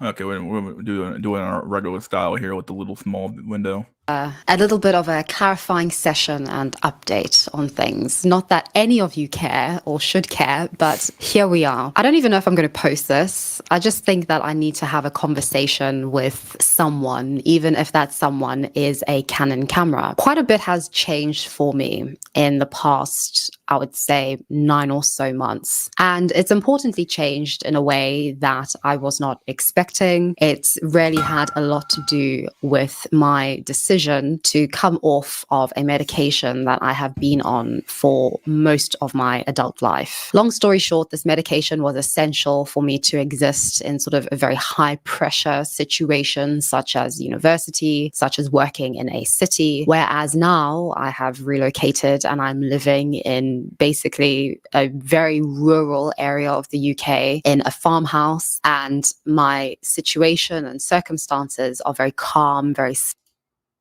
Okay, we're doing our regular style here with the little small window. A little bit of a clarifying session and update on things. Not that any of you care or should care, but here we are. I don't even know if I'm going to post this. I just think that I need to have a conversation with someone, even if that someone is a Canon camera. Quite a bit has changed for me in the past, I would say 9 or so months. And it's importantly changed in a way that I was not expecting. It's really had a lot to do with my decision to come off of a medication that I have been on for most of my adult life. Long story short, this medication was essential for me to exist in sort of a very high pressure situation, such as university, such as working in a city. Whereas now I have relocated and I'm living in basically a very rural area of the UK in a farmhouse, and my situation and circumstances are very calm, very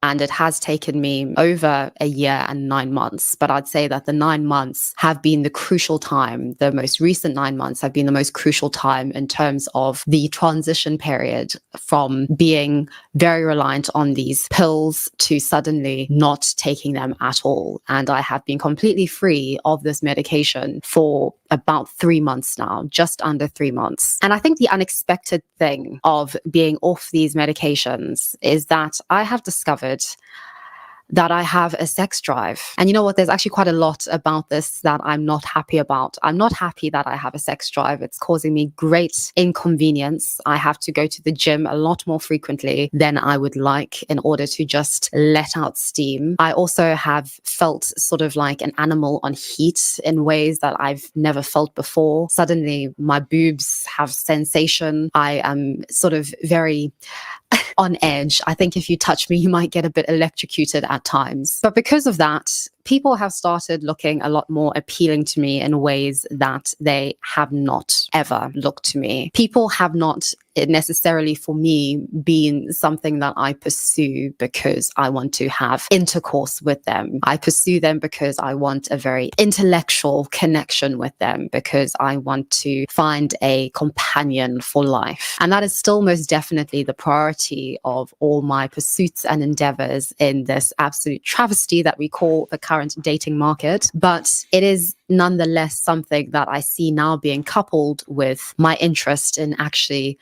and it has taken me over a year and 9 months. But I'd say that the 9 months have been the crucial time. The most recent 9 months have been the most crucial time in terms of the transition period from being very reliant on these pills to suddenly not taking them at all. And I have been completely free of this medication for about 3 months now, just under 3 months. And I think the unexpected thing of being off these medications is that I have discovered that I have a sex drive. And you know what? There's actually quite a lot about this that I'm not happy about. I'm not happy that I have a sex drive. It's causing me great inconvenience. I have to go to the gym a lot more frequently than I would like in order to just let out steam. I also have felt sort of like an animal on heat in ways that I've never felt before. Suddenly, my boobs have sensation. I am sort of very on edge. I think if you touch me, you might get a bit electrocuted at times. But because of that, people have started looking a lot more appealing to me in ways that they have not ever looked to me. People have not necessarily for me been something that I pursue because I want to have intercourse with them. I pursue them because I want a very intellectual connection with them, because I want to find a companion for life. And that is still most definitely the priority of all my pursuits and endeavors in this absolute travesty that we call the current dating market. But it is nonetheless something that I see now being coupled with my interest in actually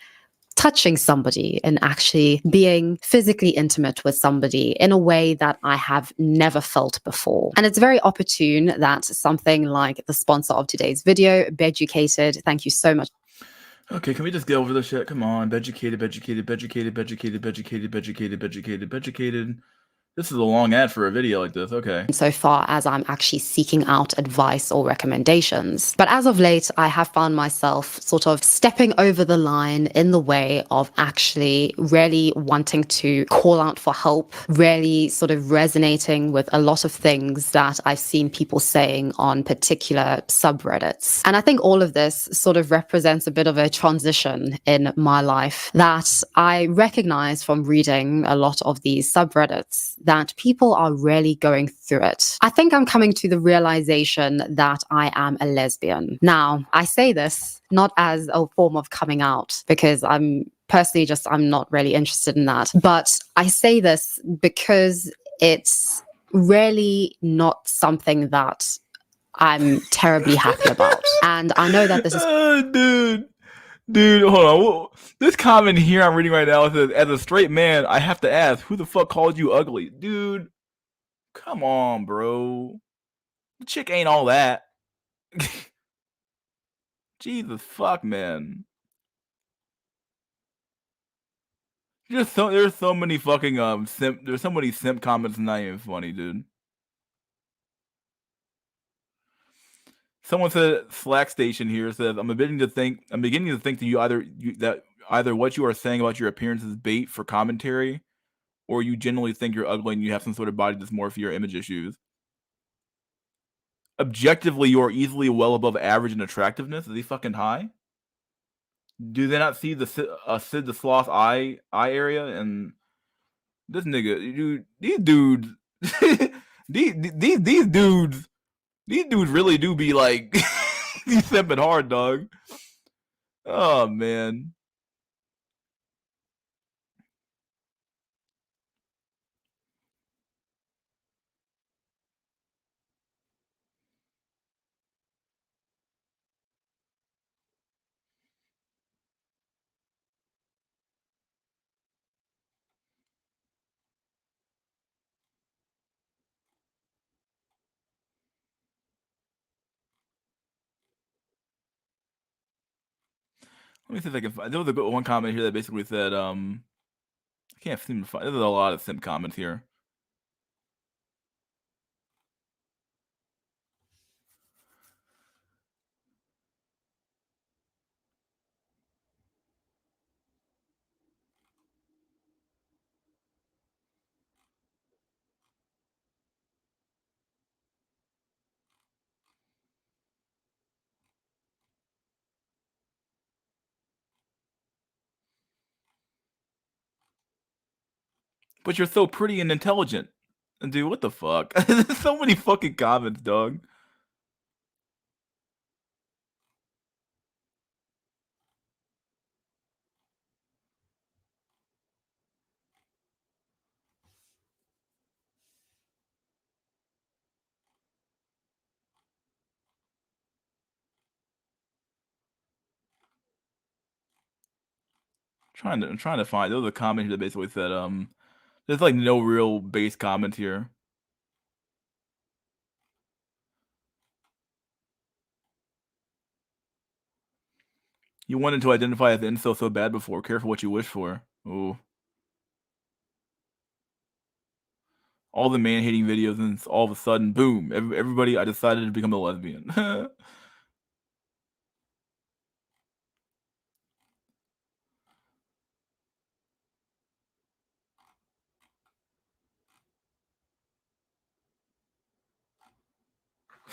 touching somebody and actually being physically intimate with somebody in a way that I have never felt before. And it's very opportune that something like the sponsor of today's video, Beducated, thank you so much. Okay, can we just get over this shit? Come on, Beducated. This is a long ad for a video like this. Okay. So far as I'm actually seeking out advice or recommendations. But as of late, I have found myself sort of stepping over the line in the way of actually really wanting to call out for help, really sort of resonating with a lot of things that I've seen people saying on particular subreddits. And I think all of this sort of represents a bit of a transition in my life that I recognize from reading a lot of these subreddits, that people are really going through it. I think I'm coming to the realization that I am a lesbian. Now, I say this not as a form of coming out, because I'm personally I'm not really interested in that. But I say this because it's really not something that I'm terribly happy about. And I know that this is... Dude, hold on. This comment here I'm reading right now says, as a straight man, I have to ask, who the fuck called you ugly? Dude, come on, bro. The chick ain't all that. Jesus fuck, man. There's so many fucking there's so many simp comments not even funny, dude. Someone said Slack Station here says, I'm beginning to think that either what you are saying about your appearance is bait for commentary, or you genuinely think you're ugly and you have some sort of body dysmorphia or image issues. Objectively, you are easily well above average in attractiveness. Is he fucking high? Do they not see the Sid the Sloth eye area? And this nigga, dude, these dudes, these dudes really do be like, he's simping hard, dog. Oh man. Let me see if I can find. There was one comment here that basically said, I can't seem to find. There's a lot of simp comments here. But you're so pretty and intelligent. And dude, what the fuck? There's so many fucking comments, dog. I'm trying to find. There was a comment here that basically said, there's like no real base comment here. You wanted to identify as incel so bad before. Careful what you wish for. Ooh. All the man-hating videos, and all of a sudden, boom! Everybody, I decided to become a lesbian.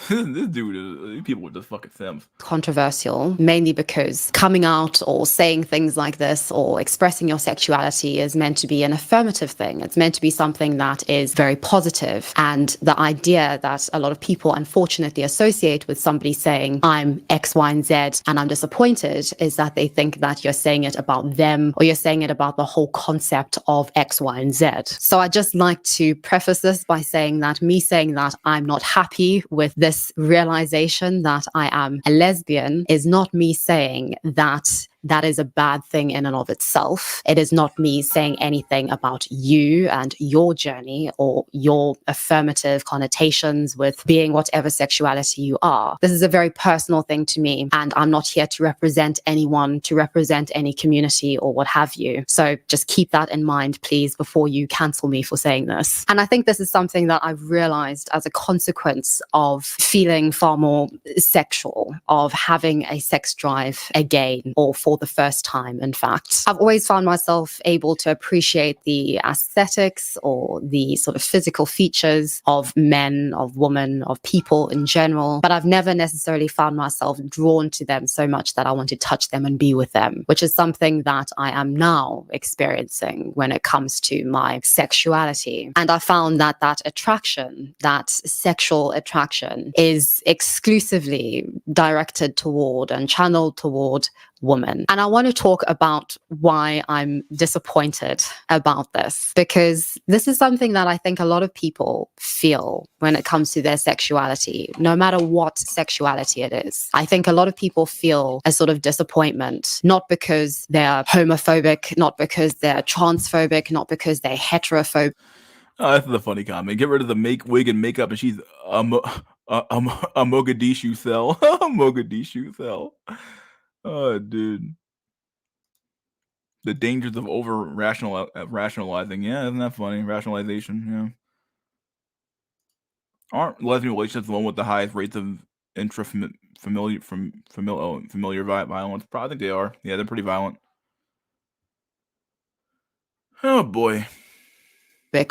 This dude these people are just fucking simps. Controversial, mainly because coming out or saying things like this or expressing your sexuality is meant to be an affirmative thing. It's meant to be something that is very positive. And the idea that a lot of people unfortunately associate with somebody saying, I'm X, Y, and Z, and I'm disappointed, is that they think that you're saying it about them, or you're saying it about the whole concept of X, Y, and Z. So I just like to preface this by saying that me saying that I'm not happy with this realization that I am a lesbian is not me saying that that is a bad thing in and of itself. It is not me saying anything about you and your journey or your affirmative connotations with being whatever sexuality you are. This is a very personal thing to me, and I'm not here to represent anyone, to represent any community or what have you. So just keep that in mind, please, before you cancel me for saying this. And I think this is something that I've realized as a consequence of feeling far more sexual, of having a sex drive again, or for the first time, in fact. I've always found myself able to appreciate the aesthetics or the sort of physical features of men, of women, of people in general, but I've never necessarily found myself drawn to them so much that I want to touch them and be with them, which is something that I am now experiencing when it comes to my sexuality. And I found that that attraction, that sexual attraction, is exclusively directed toward and channeled toward woman. And I want to talk about why I'm disappointed about this, because this is something that I think a lot of people feel when it comes to their sexuality, no matter what sexuality it is. I think a lot of people feel a sort of disappointment, not because they're homophobic, not because they're transphobic, not because they're heterophobic. Oh, that's the funny comment. Get rid of the wig and makeup, and she's a Mogadishu cell. Mogadishu cell. Oh, dude. The dangers of rationalizing. Yeah, isn't that funny? Rationalization. Yeah. Aren't lesbian relationships the one with the highest rates of familiar violence? I think they are. Yeah, they're pretty violent. Oh boy.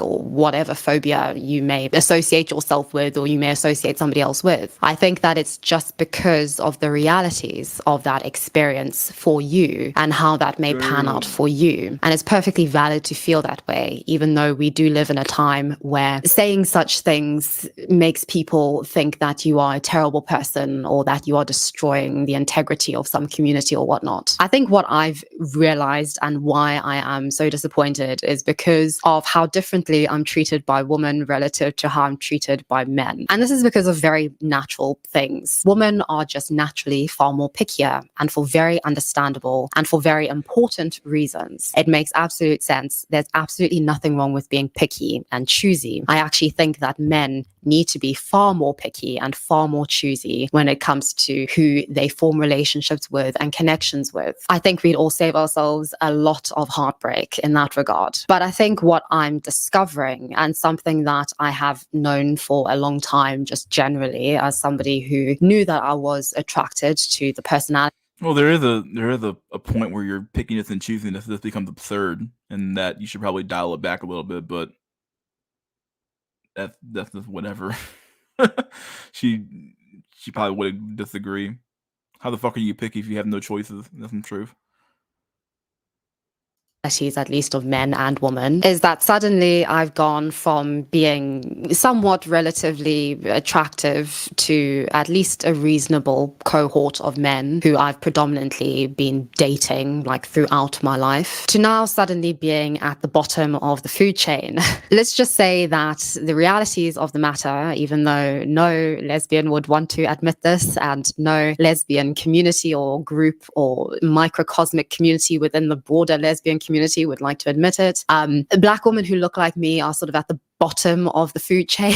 Or whatever phobia you may associate yourself with or you may associate somebody else with. I think that it's just because of the realities of that experience for you and how that may pan out for you. And it's perfectly valid to feel that way, even though we do live in a time where saying such things makes people think that you are a terrible person or that you are destroying the integrity of some community or whatnot. I think what I've realized and why I am so disappointed is because of how differently I'm treated by women relative to how I'm treated by men. And this is because of very natural things. Women are just naturally far more pickier, and for very understandable and for very important reasons. It makes absolute sense. There's absolutely nothing wrong with being picky and choosy. I actually think that men need to be far more picky and far more choosy when it comes to who they form relationships with and connections with. I think we'd all save ourselves a lot of heartbreak in that regard. But I think what I'm discovering, and something that I have known for a long time, just generally as somebody who knew that I was attracted to the personality. Well, there is a point where your pickiness and choosiness just becomes absurd, and that you should probably dial it back a little bit, but that's just whatever. she probably would disagree. How the fuck are you picky if you have no choices? That's the truth. At least of men and women, is that suddenly I've gone from being somewhat relatively attractive to at least a reasonable cohort of men who I've predominantly been dating like throughout my life, to now suddenly being at the bottom of the food chain. Let's just say that the realities of the matter, even though no lesbian would want to admit this, and no lesbian community or group or microcosmic community within the broader lesbian community would like to admit it. Black women who look like me are sort of at the bottom of the food chain.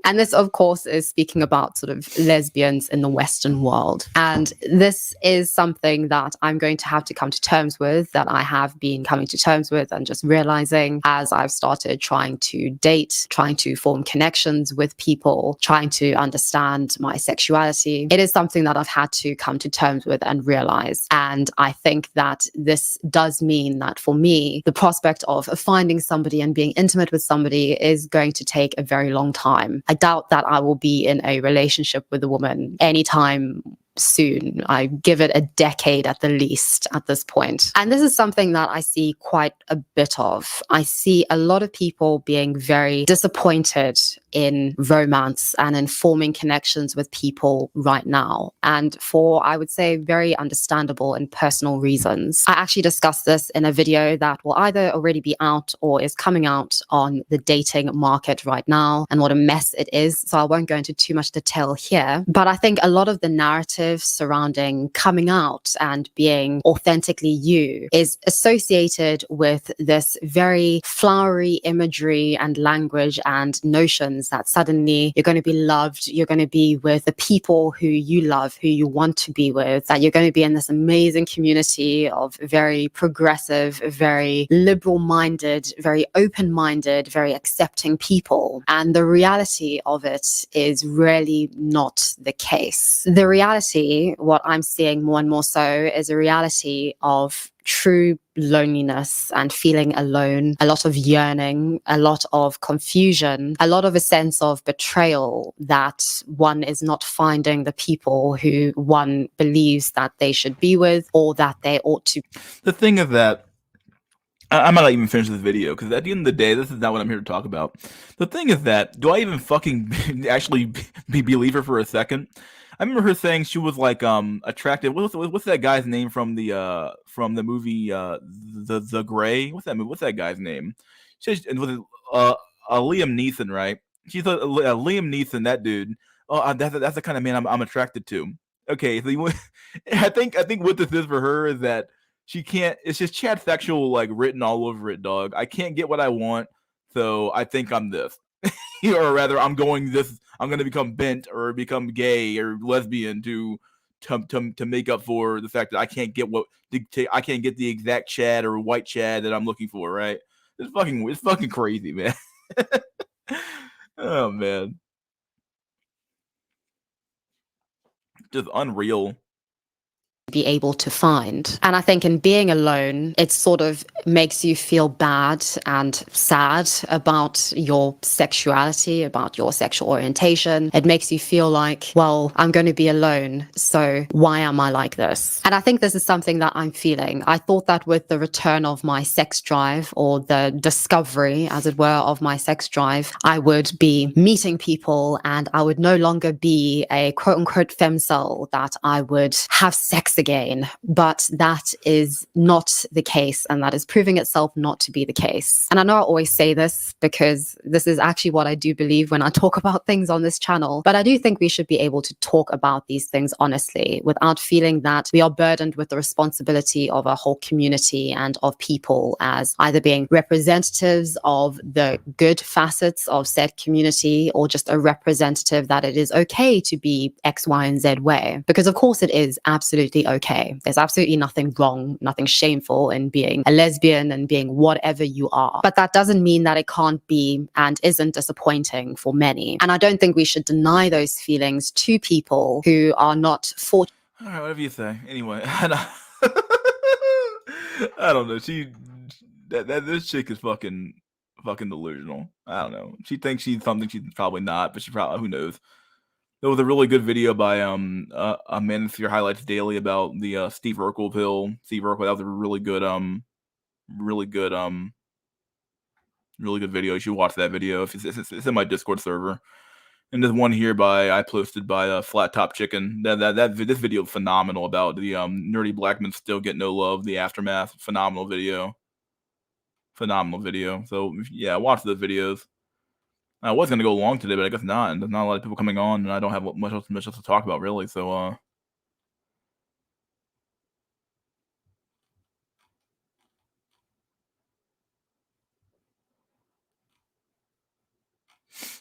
And this, of course, is speaking about sort of lesbians in the Western world. And this is something that I'm going to have to come to terms with, that I have been coming to terms with and just realizing as I've started trying to date, trying to form connections with people, trying to understand my sexuality. It is something that I've had to come to terms with and realize. And I think that this does mean that for me, the prospect of finding somebody and being intimate with somebody is going to take a very long time. I doubt that I will be in a relationship with a woman anytime soon. I give it a decade at the least at this point. And this is something that I see quite a bit of. I see a lot of people being very disappointed in romance and in forming connections with people right now. And for, I would say, very understandable and personal reasons. I actually discussed this in a video that will either already be out or is coming out on the dating market right now and what a mess it is. So I won't go into too much detail here. But I think a lot of the narrative narrative surrounding coming out and being authentically you is associated with this very flowery imagery and language and notions that suddenly you're going to be loved, you're going to be with the people who you love, who you want to be with, that you're going to be in this amazing community of very progressive, very liberal-minded, very open-minded, very accepting people. And the reality of it is really not the case. The reality, what I'm seeing more and more so, is a reality of true loneliness and feeling alone, a lot of yearning, a lot of confusion, a lot of a sense of betrayal that one is not finding the people who one believes that they should be with or that they ought to. The thing is that I might not even finish this video because at the end of the day, this is not what I'm here to talk about. The thing is that, do I even fucking actually believe her for a second? I remember her saying she was like attractive. What's that guy's name from the movie the Gray? What's that movie? What's that guy's name? She's was it Liam Neeson, right? She's a Liam Neeson, that dude. Oh, that's the kind of man I'm attracted to. Okay, so I think what this is for her is that she can't. It's just chat sexual like written all over it, dog. I can't get what I want, so I think I'm this. Or rather, I'm going to become bent or become gay or lesbian to make up for the fact that I can't get I can't get the exact Chad or white Chad that I'm looking for. Right? It's fucking crazy, man. Oh man, just unreal. Be able to find. And I think in being alone, it sort of makes you feel bad and sad about your sexuality, about your sexual orientation. It makes you feel like, well, I'm going to be alone, so why am I like this? And I think this is something that I'm feeling. I thought that with the return of my sex drive, or the discovery, as it were, of my sex drive, I would be meeting people and I would no longer be a quote unquote femcel, that I would have sex again. But that is not the case, and that is proving itself not to be the case. And I know I always say this because this is actually what I do believe when I talk about things on this channel, but I do think we should be able to talk about these things honestly without feeling that we are burdened with the responsibility of a whole community and of people as either being representatives of the good facets of said community or just a representative that it is okay to be X, Y, and Z way. Because of course it is absolutely okay. There's absolutely nothing wrong, nothing shameful in being a lesbian and being whatever you are. But that doesn't mean that it can't be and isn't disappointing for many. And I don't think we should deny those feelings to people who are not fortunate. All right, whatever you say. Anyway, I don't know. This chick is fucking delusional. I don't know. She thinks she's something she's probably not, but she probably, who knows. There was a really good video by a Manosphere Highlights Daily about the Steve Urkel pill. Steve Urkel, that was a really good really good video. You should watch that video. If it's in my Discord server. And there's one here I posted by Flat Top Chicken. This video is phenomenal about the nerdy black men still get no love, the aftermath. Phenomenal video. So yeah, watch those videos. I was gonna go long today, but I guess not. And there's not a lot of people coming on, and I don't have much else to talk about really. So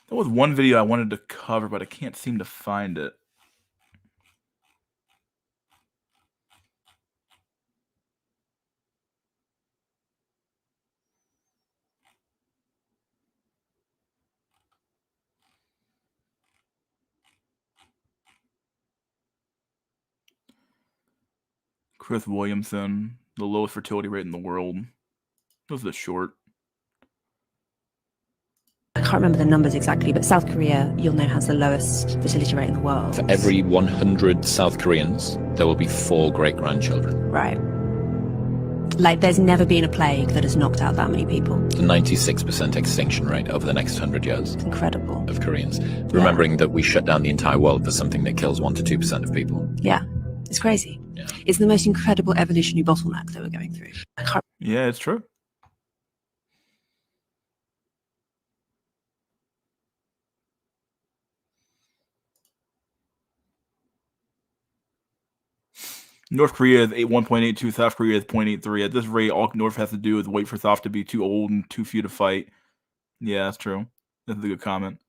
there was one video I wanted to cover, but I can't seem to find it. Chris Williamson, the lowest fertility rate in the world. This is a short. I can't remember the numbers exactly, but South Korea, you'll know, has the lowest fertility rate in the world. For every 100 South Koreans, there will be 4 great-grandchildren. Right. Like, there's never been a plague that has knocked out that many people. A 96% extinction rate over the next 100 years. It's incredible. Of Koreans. Remembering that we shut down the entire world for something that kills 1 to 2% of people. Yeah. It's crazy. Yeah. It's the most incredible evolutionary bottleneck that we're going through. Yeah, it's true. North Korea is 1.82. South Korea is 0.83. At this rate, all North has to do is wait for South to be too old and too few to fight. Yeah, that's true. That's a good comment.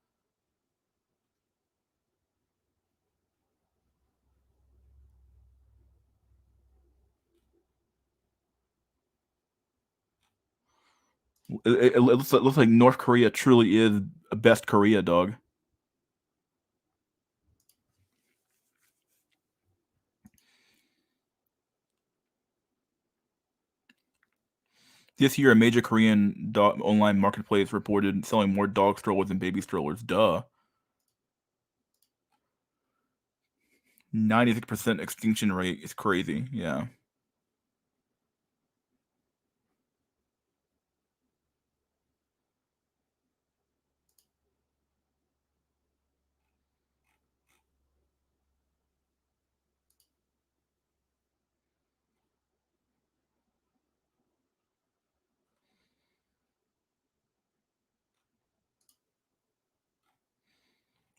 It looks like North Korea truly is best Korea, dog. This year, a major Korean dog online marketplace reported selling more dog strollers than baby strollers. Duh. 96% extinction rate is crazy. Yeah.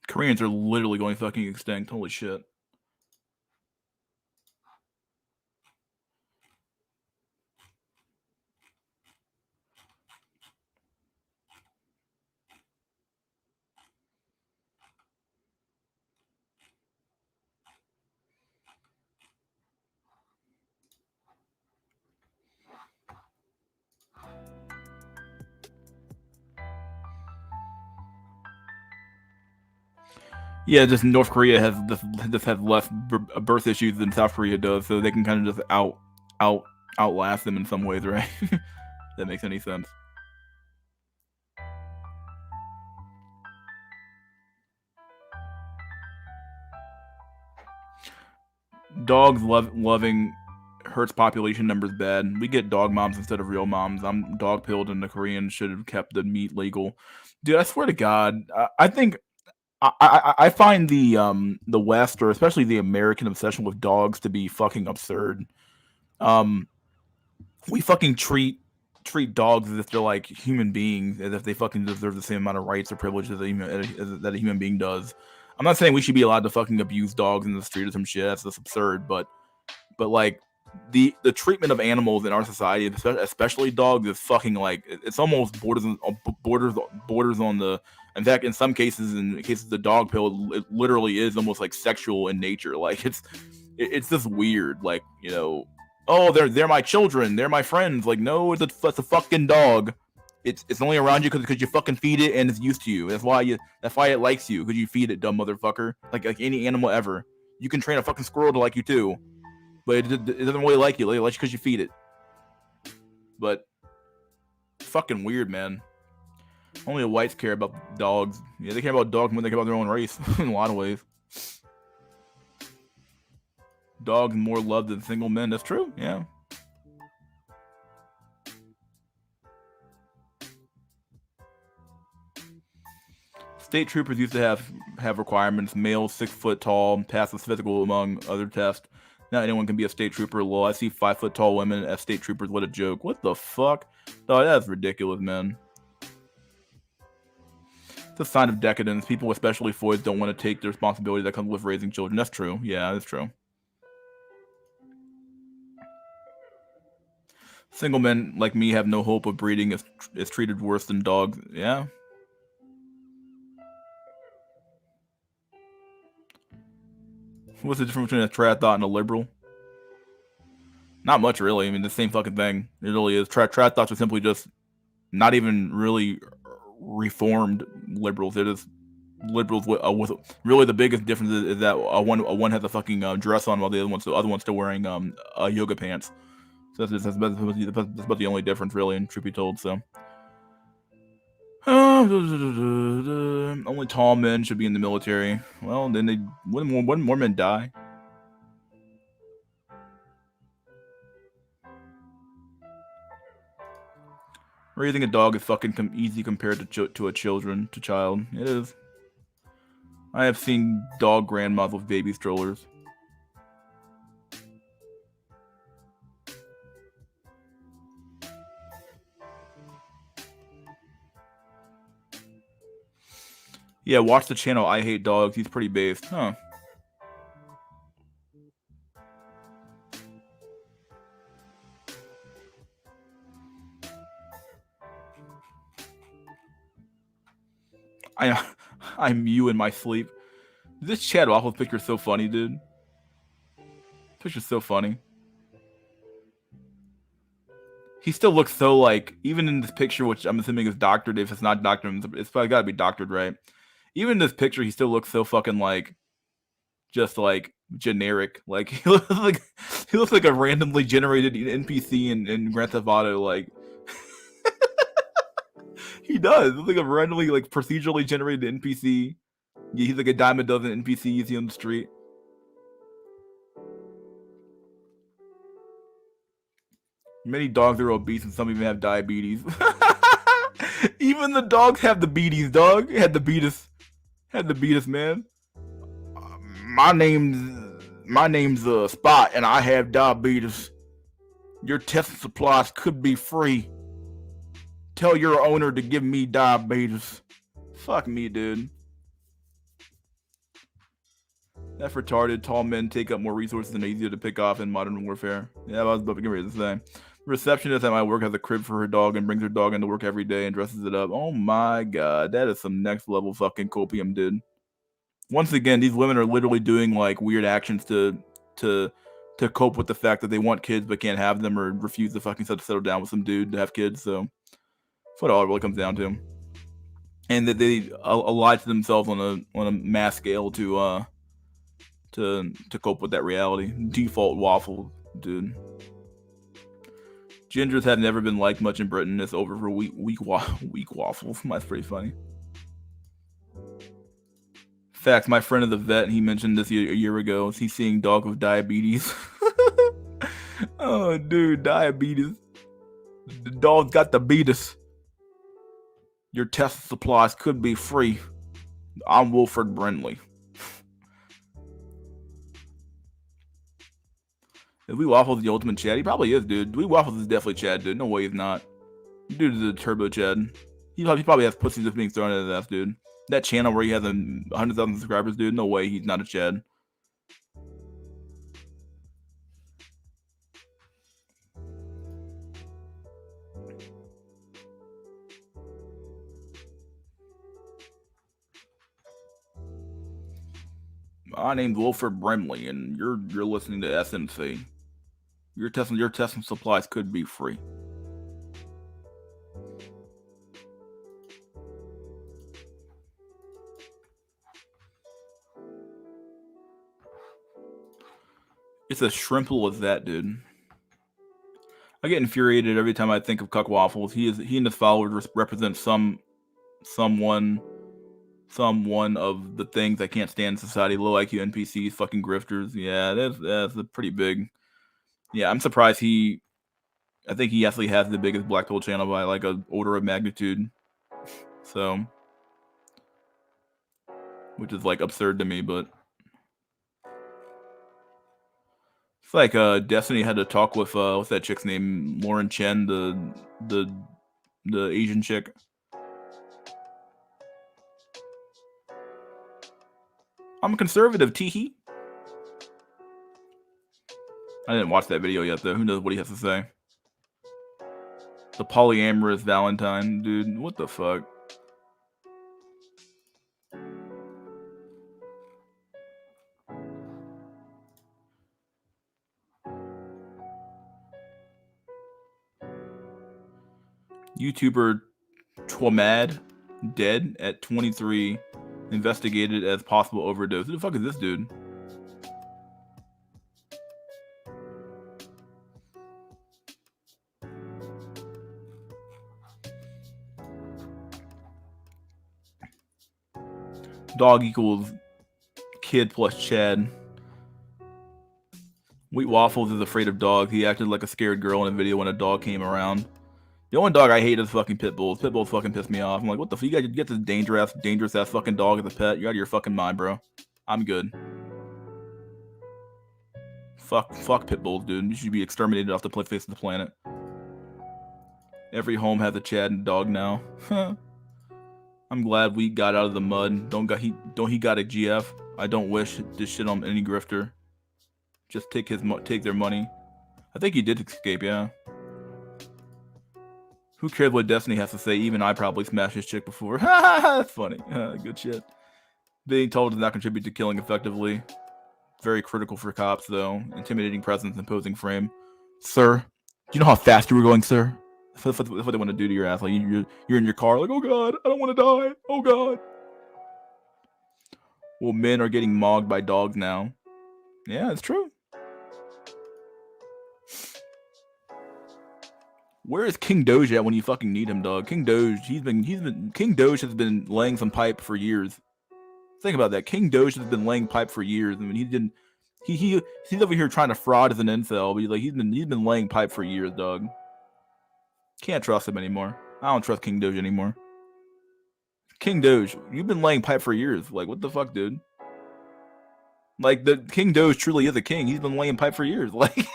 Koreans are literally going fucking extinct. Holy shit. Yeah, just North Korea has less birth issues than South Korea does, so they can kind of just outlast them in some ways, right? That makes any sense. Dogs loving hurts population numbers bad. We get dog moms instead of real moms. I'm dog pilled, and the Koreans should have kept the meat legal. Dude, I swear to God, I think I find the West, or especially the American obsession with dogs, to be fucking absurd. We fucking treat dogs as if they're like human beings, as if they fucking deserve the same amount of rights or privileges that a human being does. I'm not saying we should be allowed to fucking abuse dogs in the street or some shit. That's just absurd. But like the treatment of animals in our society, especially dogs, is fucking like it's almost borders on the. In fact, in some cases, in cases of the dog pill, it literally is almost like sexual in nature. Like it's just weird. Like, you know, oh, they're my children, they're my friends. Like, no, it's a fucking dog. It's only around you because you fucking feed it and it's used to you. That's why it likes you, because you feed it, dumb motherfucker. Like any animal ever. You can train a fucking squirrel to like you too, but it doesn't really like you. It likes you because you feed it. But fucking weird, man. Only the whites care about dogs. Yeah, they care about dogs when they care about their own race in a lot of ways. Dogs more loved than single men. That's true. Yeah. State troopers used to have requirements: male, 6 foot tall, pass the physical, among other tests. Not anyone can be a state trooper. Lol, I see 5 foot tall women as state troopers. What a joke. What the fuck? Oh, that's ridiculous, man. It's a sign of decadence. People, especially boys, don't want to take the responsibility that comes with raising children. That's true. Yeah, that's true. Single men like me have no hope of breeding. Is treated worse than dogs. Yeah. What's the difference between a triathleton and a liberal? Not much, really. I mean, the same fucking thing. It really is. Triathletes are simply just not even really reformed liberals. They're just liberals with really the biggest difference is that one has a fucking dress on while the other one's still wearing yoga pants. So that's about the only difference, really, and truth be told. So. Only tall men should be in the military. Well, then wouldn't more men die? Raising a dog is fucking easy compared to a child. It is. I have seen dog grandmas with baby strollers. Yeah, watch the channel I Hate Dogs. He's pretty based. Huh. I'm you in my sleep. This Chad Waffles picture is so funny, dude. Picture's so funny. He still looks so like, even in this picture, which I'm assuming is doctored. If it's not doctored, it's probably got to be doctored, right? Even in this picture, he still looks so fucking like, just like generic. Like he looks like a randomly generated NPC in Grand Theft Auto. Like he does. He looks like a randomly like procedurally generated NPC. Yeah, he's like a dime a dozen NPCs you see on the street. Many dogs are obese and some even have diabetes. Even the dogs have the beaties, dog. Had the beatus. Had the beatus, man. My name's Spot and I have diabetes. Your testing supplies could be free. Tell your owner to give me diabetes. Fuck me, dude. That retarded tall men take up more resources and are easier to pick off in modern warfare. Yeah, I was about to get ready to say. The receptionist at my work has a crib for her dog and brings her dog into work every day and dresses it up. Oh my god, that is some next level fucking copium, dude. Once again, these women are literally doing like weird actions to cope with the fact that they want kids but can't have them, or refuse to fucking settle down with some dude to have kids. So that's what it all really comes down to. And that they lie to themselves on a mass scale to cope with that reality. Default waffle, dude. Gingers have never been liked much in Britain. It's over for weak waffles. That's pretty funny. Facts, my friend of the vet, he mentioned this a year ago. He's seeing dog with diabetes. Oh, dude, diabetes. The dog got the beatus. Your test supplies could be free. I'm Wilfred Brimley. Is Wee Waffles the ultimate Chad? He probably is, dude. Wee Waffles is definitely Chad, dude. No way he's not. Dude is a turbo Chad. He probably has pussy just being thrown at his ass, dude. That channel where he has 100,000 subscribers, dude. No way he's not a Chad. My name's Wilfred Brimley, and you're listening to SMC. Your testing supplies could be free. It's as shrimple as that, dude. I get infuriated every time I think of Cuck Waffles. He and his followers represent someone of the things I can't stand in society. Low IQ NPCs, fucking grifters. Yeah, that's a pretty big. Yeah, I'm surprised I think he actually has the biggest Black Hole channel by like an order of magnitude. So, which is like absurd to me, but it's like Destiny had to talk with what's that chick's name? Lauren Chen, the Asian chick. I'm a conservative, teehee. I didn't watch that video yet, though. Who knows what he has to say? The polyamorous Valentine, dude. What the fuck? YouTuber Twamad dead at 23, investigated as possible overdose. Who the fuck is this dude? Dog equals kid plus Chad. Wheat Waffles is afraid of dogs. He acted like a scared girl in a video when a dog came around. The only dog I hate is fucking pit bulls. Pit bulls fucking piss me off. I'm like, what the fuck? You gotta get this dangerous ass fucking dog as a pet. You're out of your fucking mind, bro. I'm good. Fuck pit bulls, dude. You should be exterminated off the face of the planet. Every home has a Chad and dog now. I'm glad we got out of the mud. Don't he got a GF? I don't wish this shit on any grifter. Just take their money. I think he did escape, yeah. Who cares what Destiny has to say? Even I probably smashed this chick before. That's funny. Good shit. Being told does not contribute to killing effectively. Very critical for cops, though. Intimidating presence, imposing frame. Sir, do you know how fast you were going, sir? That's what they want to do to your ass. Like you're in your car, like, oh god, I don't want to die. Oh god. Well, men are getting mogged by dogs now. Yeah, it's true. Where is King Doge at when you fucking need him, dog? King Doge, King Doge has been laying some pipe for years. Think about that. King Doge has been laying pipe for years. I mean, he's over here trying to fraud as an incel, but he's been laying pipe for years, dog. Can't trust him anymore. I don't trust King Doge anymore. King Doge, you've been laying pipe for years. Like, what the fuck, dude? Like, the King Doge truly is a king. He's been laying pipe for years. Like,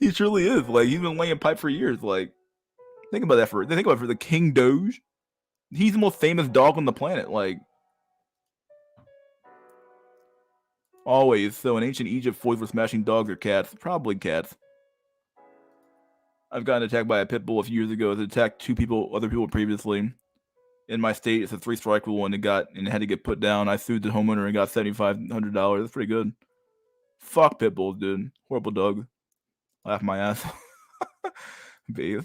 he truly is. Like, he's been laying pipe for years. Like, think about that for the King Doge. He's the most famous dog on the planet. Like, always. So in ancient Egypt, boys were smashing dogs or cats. Probably cats. I've gotten attacked by a pit bull a few years ago. It attacked other people previously. In my state, it's a 3-strike rule, and it had to get put down. I sued the homeowner and got $7,500. That's pretty good. Fuck pit bulls, dude. Horrible dog. Laugh my ass. Bathe.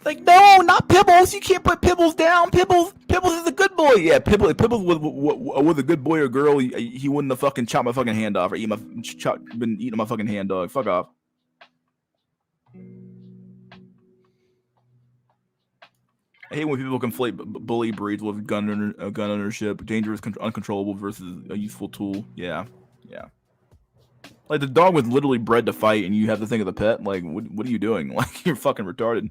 Like, no, not Pibbles. You can't put Pibbles down. Pibbles is a good boy. Yeah, Pibbles was a good boy or girl. He wouldn't have fucking chopped my fucking hand off or been eating my fucking hand, dog. Fuck off. I hate when people conflate bully breeds with gun ownership. Dangerous, uncontrollable versus a useful tool. Yeah. Like, the dog was literally bred to fight, and you have to think of the pet. Like, what are you doing? Like, you're fucking retarded.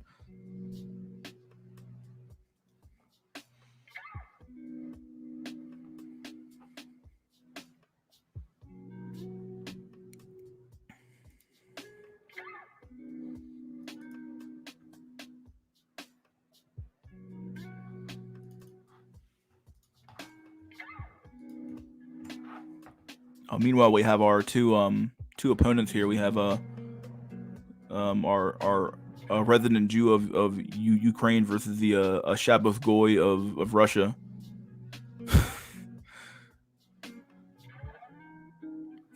Meanwhile, we have our two opponents here. We have our resident Jew of Ukraine versus the Shabbos Goy of Russia.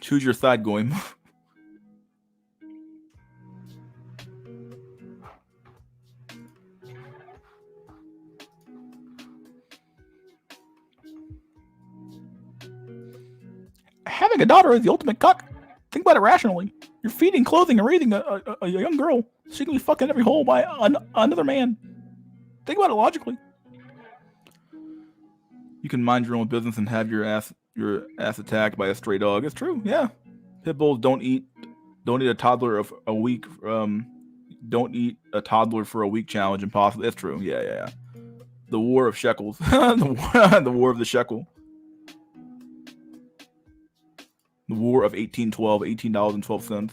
Choose your side, Goy. Having a daughter is the ultimate cuck. Think about it rationally. You're feeding, clothing, and raising a young girl. She can be fucking every hole by another man. Think about it logically. You can mind your own business and have your ass attacked by a stray dog. It's true, yeah. Pit bulls don't eat a toddler of a week. Don't eat a toddler for a week challenge. Impossible. That's true. Yeah. The war of shekels. the war of the shekel. The war of 1812, $18.12.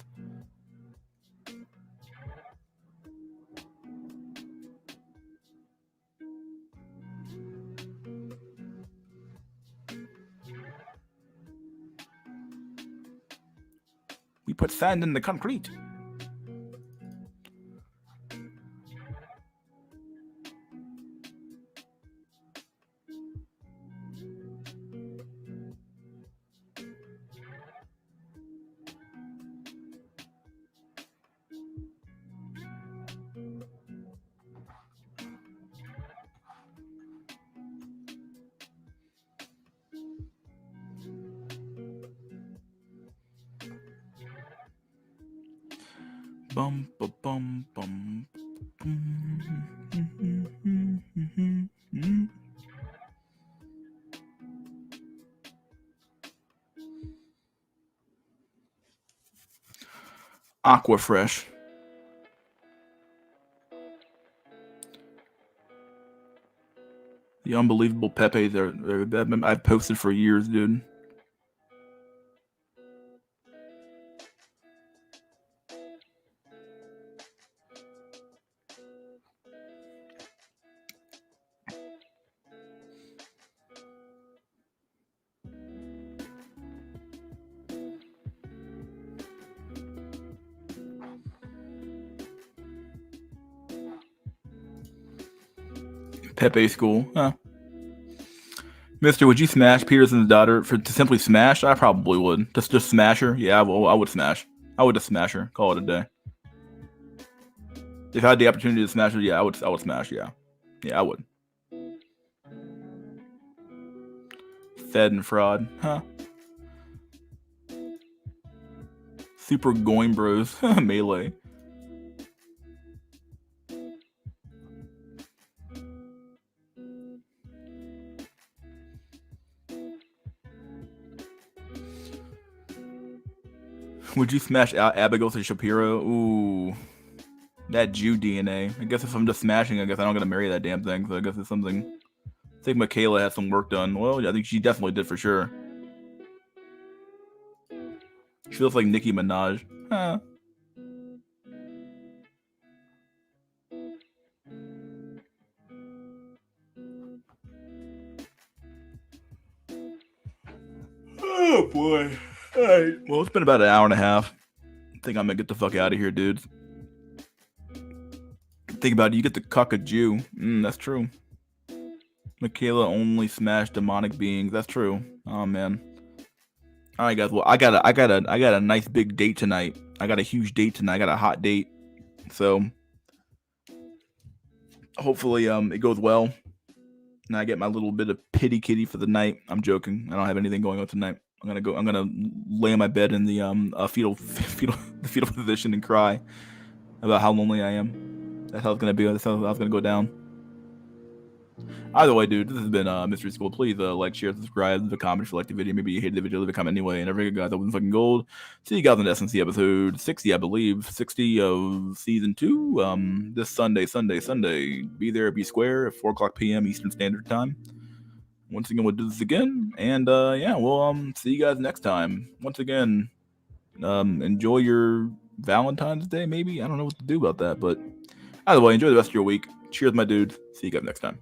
We put sand in the concrete. Bum ba bum bum. Aquafresh. The unbelievable Pepe's I've posted for years, dude. Pepe school. Huh. Mister, would you smash Peterson's daughter to simply smash? I probably would. Just smash her? Yeah, I would smash. I would just smash her. Call it a day. If I had the opportunity to smash her, yeah, I would smash, yeah. Yeah, I would. Fed and fraud. Huh. Super Goin Bros. Melee. Would you smash Abigail to Shapiro? Ooh. That Jew DNA. I guess if I'm just smashing, I guess I don't gotta marry that damn thing, so I guess it's something. I think Michaela had some work done. Well, yeah, I think she definitely did for sure. She feels like Nicki Minaj. Huh. Oh boy. Alright. Well, it's been about an hour and a half. I think I'm gonna get the fuck out of here, dudes. Think about it, you get to cuck a Jew. That's true. Michaela only smashed demonic beings. That's true. Oh man. All right, guys. Well, I got a nice big date tonight. I got a huge date tonight. I got a hot date. So hopefully it goes well. And I get my little bit of pity kitty for the night. I'm joking. I don't have anything going on tonight. I'm gonna lay in my bed in the fetal position and cry about how lonely I am. That's how it's gonna be. That's how it's gonna go down. Either way, dude, this has been Mystery School. Please like, share, subscribe, leave a comment if you liked the video. Maybe you hated the video, leave a comment anyway. And every guys, that was fucking gold. See you guys in SNC episode 60, I believe. 60 of season 2. This Sunday. Be there, be square at 4:00 p.m. Eastern Standard Time. Once again, we'll do this again. And yeah, we'll see you guys next time. Once again, enjoy your Valentine's Day, maybe. I don't know what to do about that, but either way, enjoy the rest of your week. Cheers, my dude. See you guys next time.